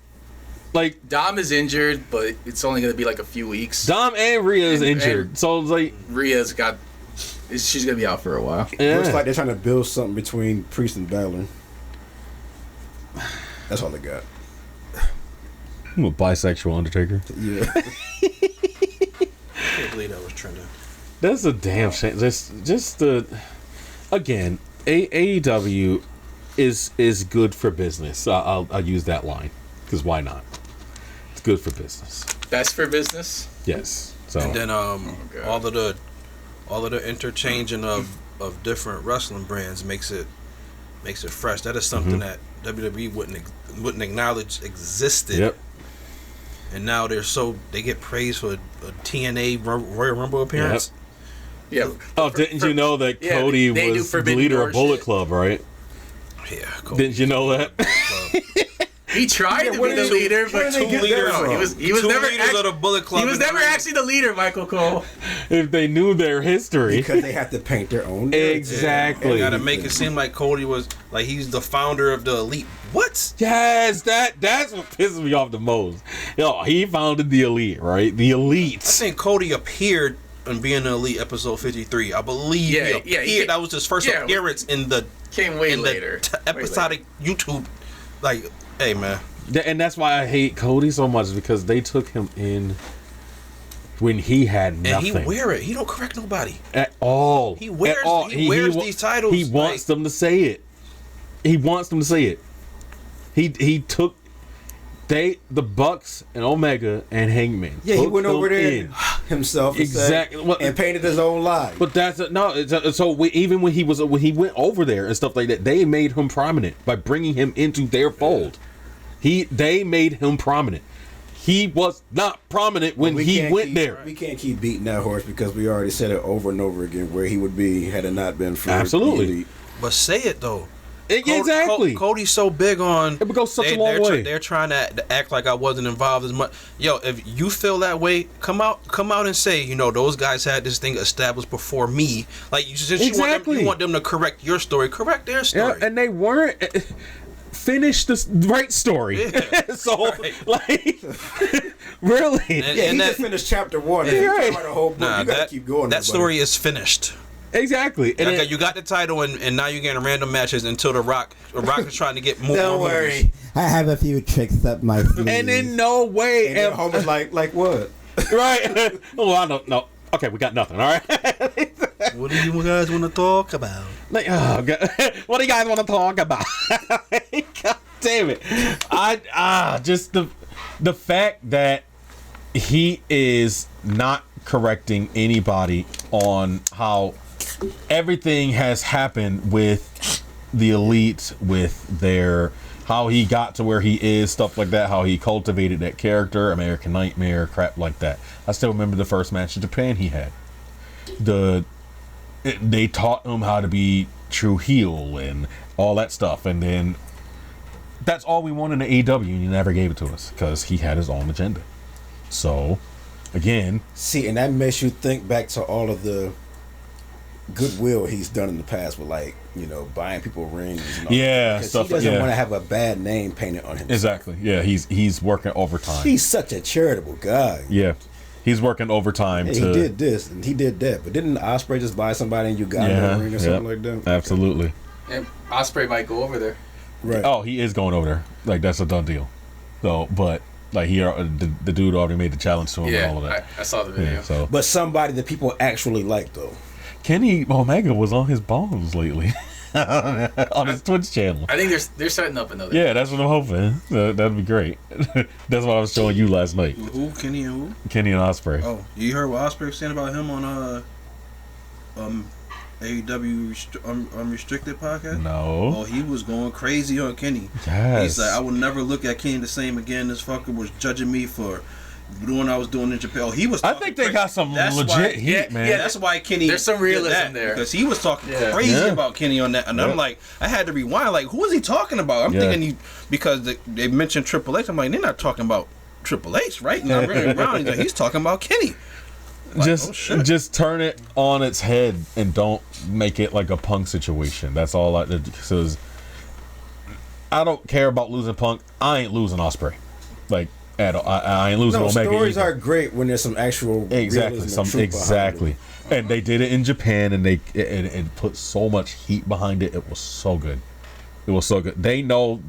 Like Dom is injured, but it's only going to be like a few weeks. Dom and Rhea is And- injured, so it's like Rhea's got. She's going to be out for a while. yeah. Looks like they're trying to build something between Priest and Balor. That's all they got. I'm a bisexual Undertaker. Yeah. I can't believe that was trending. That's a damn shame. Just the again, AEW is good for business. I'll use that line because why not? It's good for business. Best for business. Yes. So And then God. all of the interchanging of different wrestling brands makes it fresh. That is something that WWE wouldn't acknowledge existed. yep. And now they get praised for a TNA Royal Rumble appearance. Yeah. Oh, didn't you know that yeah, Cody they do was the Forbidden leader Door of Bullet shit. Club, right? Yeah, cool. Didn't you know that? He tried to be the leader, but Two leaders. he was two never leaders of the Bullet Club. he was in the never ring. actually the leader, Michael Cole. If they knew their history. Because they have to paint their own narrative. Exactly. You gotta make it seem like Cody was like he's the founder of the Elite. What? Yes, that's what pisses me off the most. Yo, he founded the Elite, right? The Elite. I think Cody appeared in Being the Elite episode 53. I believe he appeared. That was his first appearance in the Came way later. Episodic YouTube. Like, hey man. And that's why I hate Cody so much because they took him in when he had nothing. And he wear it. He don't correct nobody. At all. He wears At all. these titles. He wants them to say it. He wants them to say it. He took the Bucks and Omega and Hangman. Yeah, he took went over them there in. himself and Exactly. said, and painted his own lie. But that's even when he went over there and stuff like that, they made him prominent by bringing him into their fold. They made him prominent. He was not prominent when he went there. We can't keep beating that horse because we already said it over and over again where he would be had it not been for Absolutely. the Elite. But say it though. Exactly. Cody's so big on. It would go such a long way. They're trying to act like I wasn't involved as much. Yo, if you feel that way, come out and say, those guys had this thing established before me. Like, since you want them to correct your story, correct their story. Yeah, and they weren't finished the right story. Yeah. So, like, really. And he that, just finished chapter 1. If you can't write a whole book, you gotta keep going. That story is finished. Exactly. And you got the title, and now you're getting random matches until the Rock is trying to get more. Don't worry. I have a few tricks up my sleeve. And in no way. And then Homer's like what? Right. Well, I don't know. Okay, we got nothing. All right. What do you guys want to talk about? Like, oh, God. What do you guys want to talk about? God damn it! Just the fact that he is not correcting anybody on how everything has happened with the Elite, with how he got to where he is, stuff like that, how he cultivated that character, American Nightmare, crap like that. I still remember the first match in Japan he had. They taught him how to be true heel and all that stuff, and then that's all we wanted in AEW, and he never gave it to us because he had his own agenda. So, again, see, and that makes you think back to all of the goodwill he's done in the past with, like, buying people rings and all yeah, that. stuff. He doesn't want to have a bad name painted on him. Exactly. Yeah, he's working overtime. He's such a charitable guy. Yeah. He's working overtime Yeah, to. he did this and he did that, but didn't Ospreay just buy somebody and you got in the ring or something like that? Absolutely. And Ospreay might go over there. Right. Oh, he is going over there. Like that's a done deal. So, but like the dude already made the challenge to him and all of that. I saw the video. Yeah, so But somebody that people actually like though. Kenny Omega was on his balls lately on his Twitch channel. I think they're setting up another. Yeah, that's what I'm hoping. That'd be great. That's what I was showing you last night. Who? Kenny and who? Kenny and Ospreay. Oh, you heard what Ospreay was saying about him on AEW Unrestricted podcast? No. Oh, he was going crazy on Kenny. Yes. He's like, I will never look at Kenny the same again. This fucker was judging me for doing what I was doing in Japan. Oh, he was. I think they got some legit heat, man. Yeah, that's why Kenny. There's some realism did that, there because he was talking crazy about Kenny on that, and I'm like, I had to rewind. Like, who is he talking about? I'm thinking he because they mentioned Triple H. I'm like, they're not talking about Triple H, right? And I'm running around. He's like, he's talking about Kenny. Like, just turn it on its head and don't make it like a Punk situation. That's all I did. Because I don't care about losing Punk. I ain't losing Ospreay. Like at all. I ain't losing Omega. Stories either. are great when there's some actual exactly. And they did it in Japan, and it put so much heat behind it. It was so good. It was so good. They know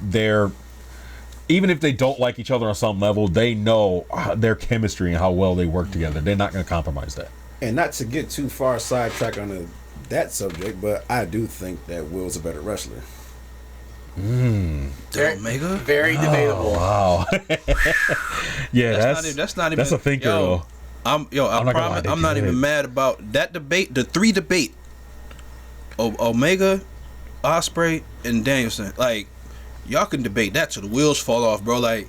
they're. Even if they don't like each other on some level, they know their chemistry and how well they work together. They're not going to compromise that. And not to get too far sidetracked on that subject, but I do think that Will's a better wrestler. Omega? Very debatable. Wow. Yeah, that's not even. That's a thinker, though. I promise. I'm not even mad about that debate. The three debate. Omega, Ospreay, and Danielson. Like. Y'all can debate that till the wheels fall off, bro. Like,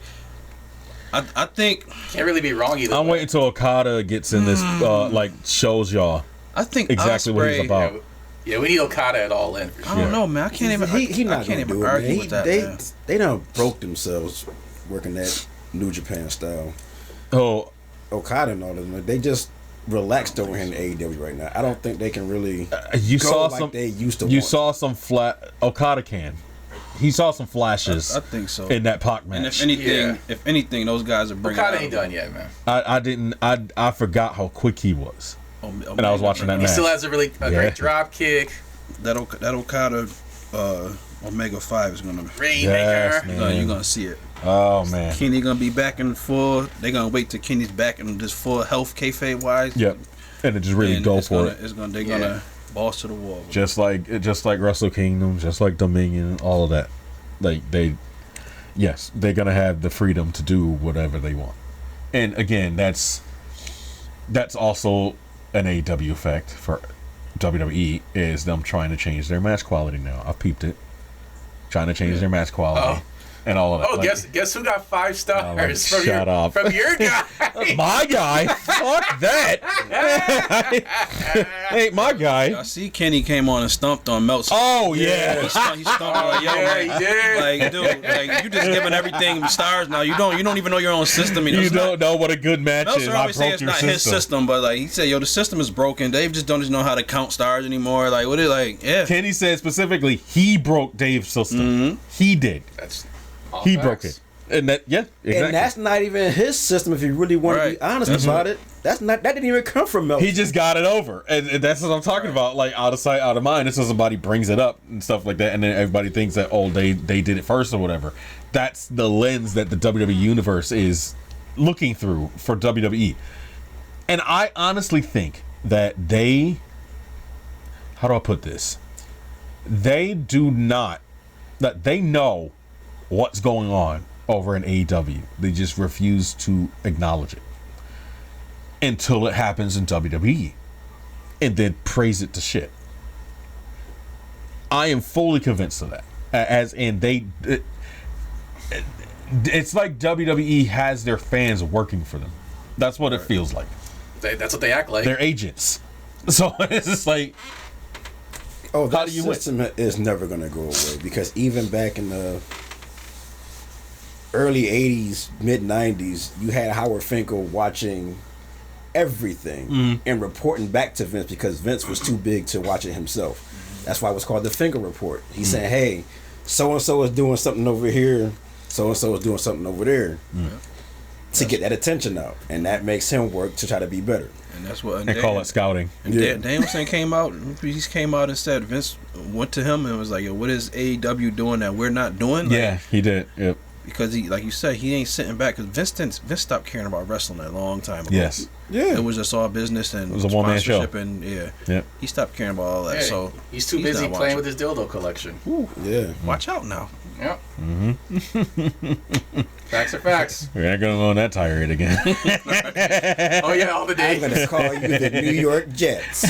I think can't really be wrong either. I'm waiting until Okada gets in this, like shows y'all. I think exactly Ospreay, what he's about. Yeah, we need Okada at all in. For sure. I don't know, man. I can't even. I can't even argue with that. Man. They done broke themselves working that New Japan style. Oh, Okada and all them. They just relaxed over here in AEW right now. I don't think they can really. You go saw like some. They used to. You saw some flat. Okada can. He saw some flashes. I think so. In that Pac match. And if anything, those guys are bringing. Okada ain't done yet, man. I forgot how quick he was. And I was watching that match. He still has a great drop kick. That Okada Omega 5 is gonna Rainmaker. You're gonna see it. Oh man. Kenny gonna be back in full. They're gonna wait till Kenny's back in this full health kayfabe wise. Yep. And it just really go for it. They're gonna balls to the wall. Just like Wrestle Kingdom, just like Dominion, all of that. Like they're gonna have the freedom to do whatever they want. And again, that's also an AEW effect for WWE, is them trying to change their match quality now. I've peeped it. Trying to change their match quality. And all of that. Oh, like, guess who got 5 stars from your guy? My guy? Fuck that. Ain't my guy. I see Kenny came on and stomped on Meltzer. Oh yeah. He stomped like, yo, yeah, he did. Like, dude, like you just giving everything stars now. You don't even know your own system. You don't know what a good match is. Meltzer always say it's not his system, but like he said, yo, the system is broken. Dave just don't know how to count stars anymore. Like what it like? Yeah. Kenny said specifically he broke Dave's system. Mm-hmm. He did. He facts. broke it. And that, exactly. And that's not even his system. If you really want to be honest about it, that didn't even come from Meltzer. He just got it over, and that's what I'm talking about. Like out of sight, out of mind. This is somebody brings it up and stuff like that, and then everybody thinks that they did it first or whatever. That's the lens that the WWE universe is looking through for WWE, and I honestly think that how do I put this? They know what's going on over in AEW. They just refuse to acknowledge it until it happens in WWE and then praise it to shit. I am fully convinced of that. It's like WWE has their fans working for them. That's what it feels like. That's what they act like. They're agents. So it's just like, that system is never going to go away, because even back in the early 80s, mid 90s, you had Howard Finkel watching everything and reporting back to Vince, because Vince was too big to watch it himself. That's why it was called the Finkel Report. He said, hey, so-and-so is doing something over here, so-and-so is doing something over there. to get that attention out, and that makes him work to try to be better. And that's what They call it scouting. And Danielson came out and said Vince went to him and was like, "Yo, what is AEW doing that we're not doing?" Like, Yeah, he did. Yep. because he, like you said, he ain't sitting back. Because Vince stopped caring about wrestling a long time ago. Yes. Yeah, It was just all business and It was a one-man show. sponsorship and Yep. he stopped caring about all that. Hey, So he's too busy not playing watching. with his dildo collection. yeah. Watch out now. Yep. Facts are facts. We're not going on that tirade again. Oh yeah, all the I'm days. gonna call you the New York Jets.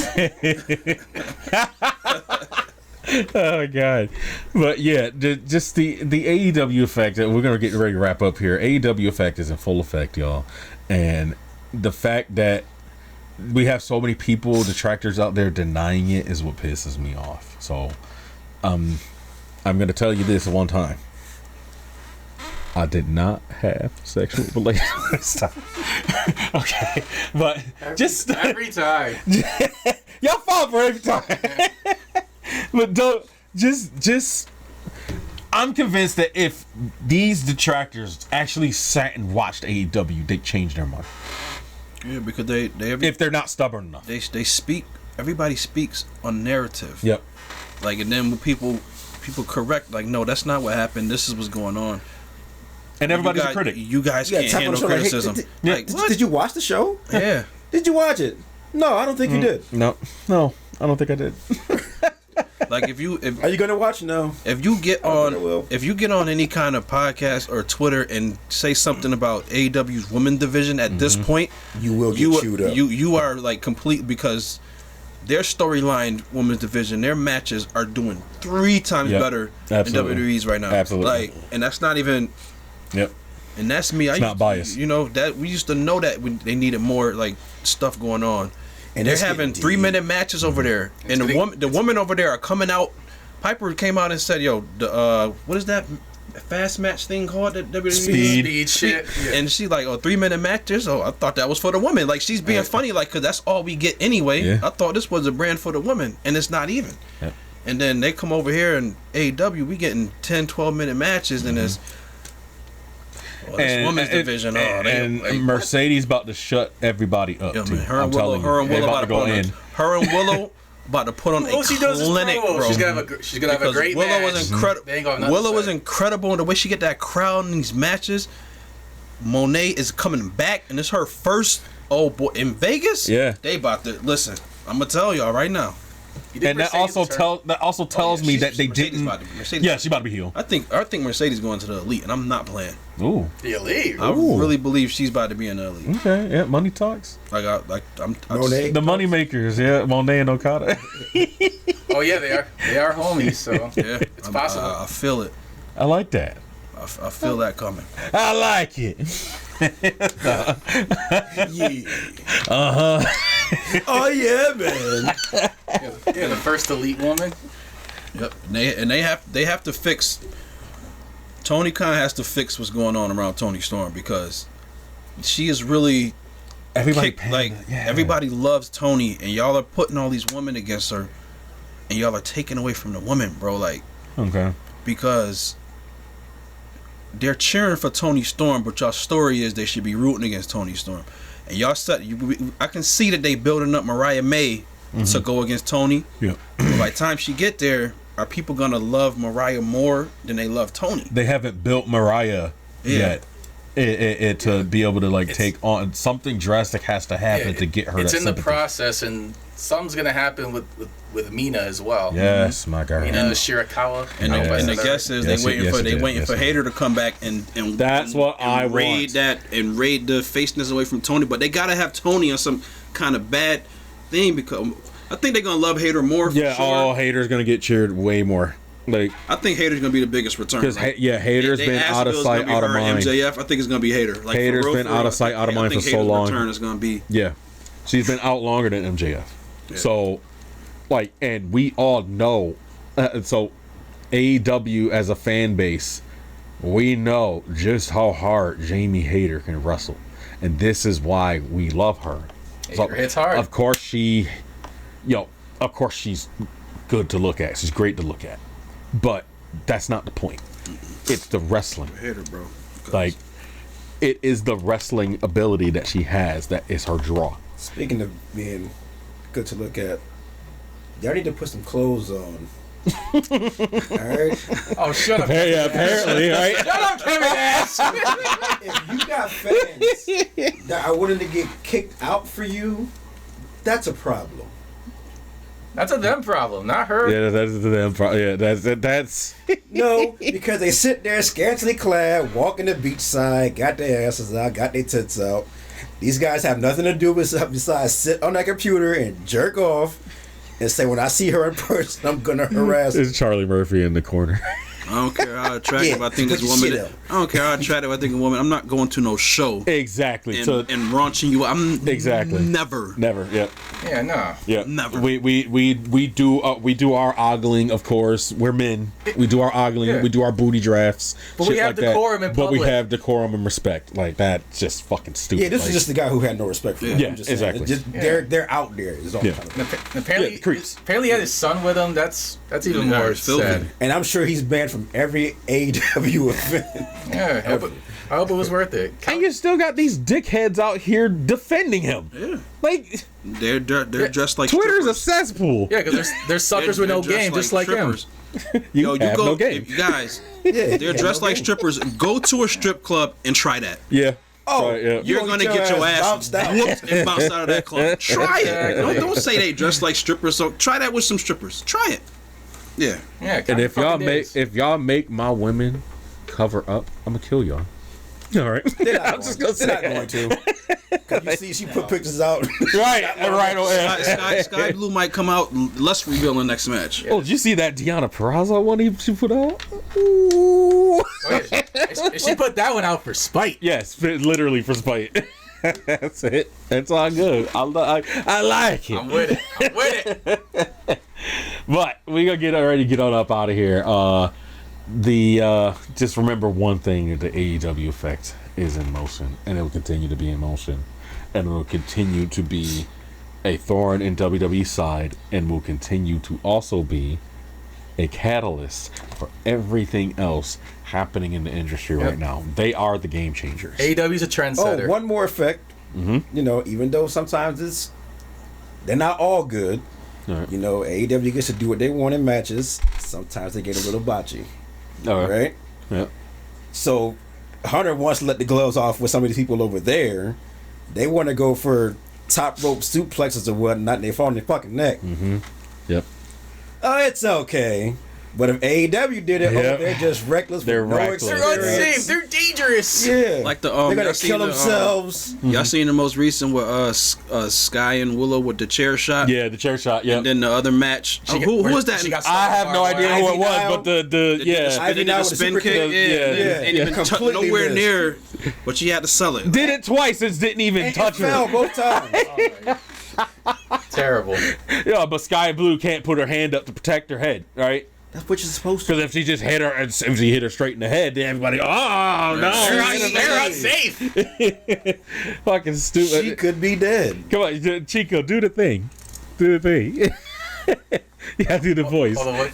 Oh God, but yeah, just the AEW effect. We're gonna get ready to wrap up here. AEW effect is in full effect, y'all, and the fact that we have so many people, detractors out there denying it is what pisses me off. So, I'm gonna tell you this one time. I did not have sexual relations this time. Okay, but just Every time. y'all fall for every time. But don't just. I'm convinced that if these detractors actually sat and watched AEW, they changed their mind. Yeah, because they If they're not stubborn enough. they speak. Everybody speaks on narrative. Yep. Like, and then when people correct, like, no, that's not what happened. This is what's going on. And everybody's you guys, a critic. You guys Yeah, can't tap on handle the shoulder, hey, criticism. Like, what? Did you watch the show? Yeah. Did you watch it? No, I don't think you did. No, I don't think I did. Like, if Are you gonna watch? No. If you get I on will. if you get on any kind of podcast or Twitter and say something about AEW's women division at this point, You will get chewed up. You are like complete, because their storyline women's division, their matches are doing 3 times Yep. better Absolutely. in WWE's right now. Absolutely. Like, and that's not even, Yep. and that's me. It's not biased. You know that we used to know that when they needed more like stuff going on. And They're it's having getting 3-minute matches over there, and the women over there are coming out. Piper came out and said, "Yo, the what is that fast match thing called? That WWE?" Speed shit. Yeah. And she like, 3-minute matches. Oh, I thought that was for the women. Like, she's being funny, like, cause that's all we get anyway. Yeah. I thought this was a brand for the women, and it's not even. Yep. And then they come over here and AEW, we getting 10-12-minute matches, and it's women's division. And Mercedes about to shut everybody up. Yeah, too. man, I'm telling you, her and They're Willow about to go in. Her and Willow about to put on a All she does is clinic, promo. bro. She's gonna have a Because great Willow match. was incredible. They ain't got nothing Willow to was say. incredible, and the way she get that crowd in these matches. Monet is coming back, and it's her first. Oh boy, in Vegas. Yeah. They about to listen. I'm gonna tell y'all right now. And that also tells me that they Mercedes didn't. about to- Mercedes- Yeah, she about to be healed. I think Mercedes going to the elite, and I'm not playing. Ooh. The elite. I Ooh. really believe she's about to be in the elite. Okay. Yeah. Money talks. I'm Monet. The money makers. Yeah. Monet and Okada. Oh yeah, they are homies. So Yeah, it's possible. I feel it. I like that. I feel that coming. I like it. Yeah. Uh-huh. Oh yeah, man. Yeah, the first elite woman. Yep. And they have to fix. Tony Khan has to fix what's going on around Tony Storm, because she is really Everybody everybody loves Tony, and y'all are putting all these women against her, and y'all are taking away from the women, bro. Like, Okay. because they're cheering for Tony Storm, but y'all story is they should be rooting against Tony Storm. And y'all said, I can see that they building up Mariah May to go against Tony. Yeah. But by the time she get there, are people gonna love Mariah more than they love Tony? They haven't built Mariah yet. It to be able to take on something drastic has to happen to get her. It's that in the sympathy. process, and something's gonna happen with Mina as well. Yes, my girl. Mina Shirakawa. And, Yes. the guess is Yes, they it waiting did. for Hater to come back and That's what I raid want. raid the faceness away from Tony. But they gotta have Tony on some kind of bad thing, because I think they're gonna love Hater more. For Yeah. sure. Oh, Hater's gonna get cheered way more. I think Hater's gonna be the biggest return. Because Hater's They been asked out of if it was sight, gonna be out of her and mind. MJF, I think it's gonna be Hater. Like, Hater's for real, been for real, out of sight, out of mind I think for so Hater's long. return is gonna be. Yeah, she's been out longer than MJF. So, and we all know. So, AEW as a fan base, we know just how hard Jamie Hayter can wrestle, and this is why we love her. Hayter hits hard. Of course she's good to look at. She's great to look at, but that's not the point. It's the wrestling. Hater, bro. Like, It is the wrestling ability that she has that is her draw. Speaking of being good to look at, y'all need to put some clothes on. Alright? Oh, shut up. Yeah, apparently, right? Shut up, Kevin Ass. If you got fans that are willing to get kicked out for you, that's a problem. That's a them problem, not her. Yeah, that's the damn problem. Yeah, that's. No, because they sit there scantily clad, walking the beachside, got their asses out, got their tits out. These guys have nothing to do besides sit on that computer and jerk off and say, when I see her in person, I'm gonna harass her. It's Charlie Murphy in the corner. I don't care how attractive I think this woman is. I don't care how attractive I think a woman. I'm not going to no show Exactly. and, So and raunching you. I'm exactly never. Yep. Yeah, no. Yep. Never. We do our ogling, of course. We're men. We do our ogling. Yeah. We do our booty drafts. But shit we have like decorum that. in But we public. have decorum and respect. Like that's just fucking stupid. Yeah, this like, is just the guy who had no respect for Yeah, I'm just saying. exactly. It's just, they're out there. Is all Yeah. I'm trying to say. Apparently, Yeah, creeps. apparently he had his son with him. That's even Yeah, more it's filthy. sad. And I'm sure he's banned from every AEW event. Yeah, I hope it was worth it. And you still got these dickheads out here defending him. Yeah. Like They're dressed like Twitter's a strippers. cesspool. Yeah, because there's suckers They're with no dressed game, just like him. strippers. You have go, no game. guys. Yeah, They're dressed like strippers. Go to a strip club and try that. Yeah. Oh, Right, yeah. You're gonna get your ass bounced out. whooped and bounced out of that club. Try it. Exactly. Don't say they dress like strippers. So try that with some strippers. Try it. Yeah. Yeah, And if y'all make my women cover up, I'm gonna kill y'all. All right. They're not I'm going, just gonna say they're not going to. 'Cause you see, she put pictures out. right, right. Sky Blue might come out less revealing next match. Oh, did you see that Deonna Purrazzo one she put out? Oh, yeah. She put that one out for spite. Yes, literally for spite. That's it. That's all good. I like it. I'm with it. But we gonna get ready to get on up out of here. Just remember one thing: the AEW effect is in motion, and it will continue to be in motion, and it will continue to be a thorn in WWE's side, and will continue to also be a catalyst for everything else happening in the industry right now. They are the game changers. AEW's a trendsetter. Oh, one more effect. Mm-hmm. You know, even though sometimes they're not all good. Right. You know, AEW gets to do what they want in matches. Sometimes they get a little botchy, All right? Yeah. So Hunter wants to let the gloves off with some of these people over there. They want to go for top rope suplexes or whatnot, and they fall on their fucking neck. Mm-hmm. Yep. Oh, it's okay. But if AEW did it, Yep. they're just reckless. They're with no reckless. They're experience. unsafe. They're dangerous. Yeah, Like the they're gonna y'all seen kill the, themselves. Y'all seen the most recent with Sky and Willow with the chair shot. Yeah, the chair shot. Yeah. And then the other match. Who was that? She got I have no idea who it was, Ivy but the yeah. Ivy the Nile with the spin super kick. kick. Yeah. Ain't even Completely nowhere missed. near, but she had to sell it. Did it twice. It didn't even And touch it fell her. both times. Terrible. Yeah, but Sky Blue can't put her hand up to protect her head, right? That's what you're supposed to. Because if she just hit her, if she hit her straight in the head, then everybody, oh no, They're unsafe. fucking stupid. She could be dead. Come on, Chico, do the thing. Do the thing. Yeah, do the voice. Hold on, what?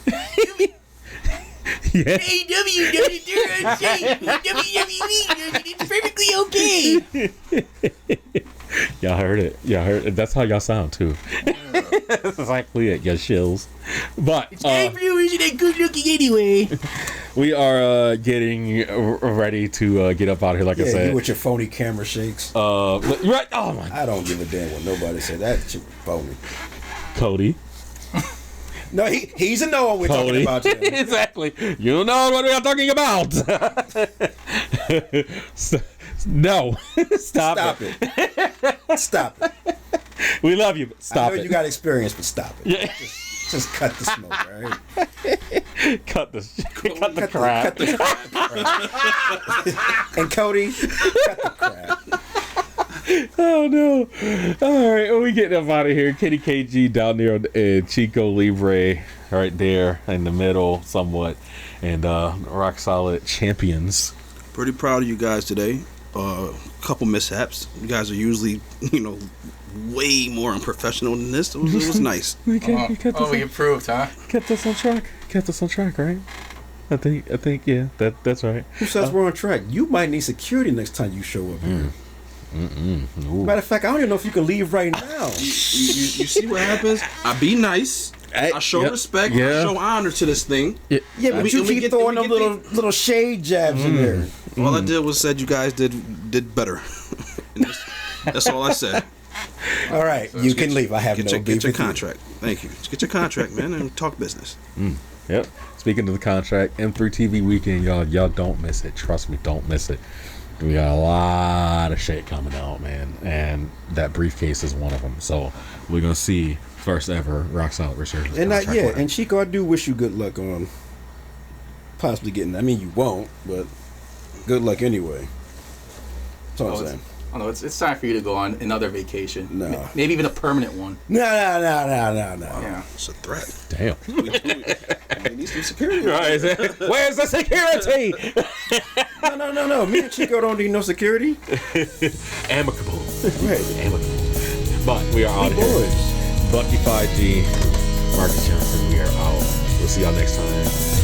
Yeah. AEW doesn't do unsafe. WWE it's perfectly okay. Y'all heard it. Y'all heard it. That's how y'all sound too. That's exactly it. You shills. But Blue isn't that good looking anyway. we are getting ready to get up out of here. Like I Yeah, said. you with your phony camera shakes. Right. Oh my. I don't give a damn what nobody said. That shit was phony. Cody. No, he's a no one we're Cody. talking about today. Exactly. You know what we are talking about. No. Stop it. Stop it. We love you, but I stop know it. you got experience, but stop it. Yeah. Just cut the smoke, all right? Cut the crap. And Cody, cut the crap. Oh no. All right, well, we getting up out of here. Kenny KG down there and Chico Libre right there in the middle somewhat. And Rock Solid Champions. Pretty proud of you guys today. Couple mishaps. You guys are usually, way more unprofessional than this. It was nice. We kept we improved, huh? us on track. Kept us on track, right? I think yeah, that's right. Who says we're on track? You might need security next time you show up here. Matter of fact, I don't even know if you can leave right now. You see what happens? I be nice. I show respect. I show honor to this thing. Yeah, but you keep throwing them little shade jabs in there. All I did was said you guys did better. That's all I said. All right, you can leave. I have no beef Get your with you. contract. Thank you. Just get your contract, man, and talk business. Yep. Speaking of the contract, M3 TV weekend, y'all don't miss it. Trust me, don't miss it. We got a lot of shit coming out, man, and that briefcase is one of them. So we're gonna see first ever Rock Solid Resurgence. And and Chico, I do wish you good luck on possibly getting. I mean, you won't, but good luck anyway. That's all I'm saying. I don't know. It's time for you to go on another vacation. No. Maybe even a permanent one. No. Yeah. It's a threat. Damn. We need some security. Right. Where's the security? No. Me and Chico don't need no security. Amicable. Right. Amicable. But we are out We here. boys. Bucky 5G, Marcus Johnson, we are out. We'll see y'all next time.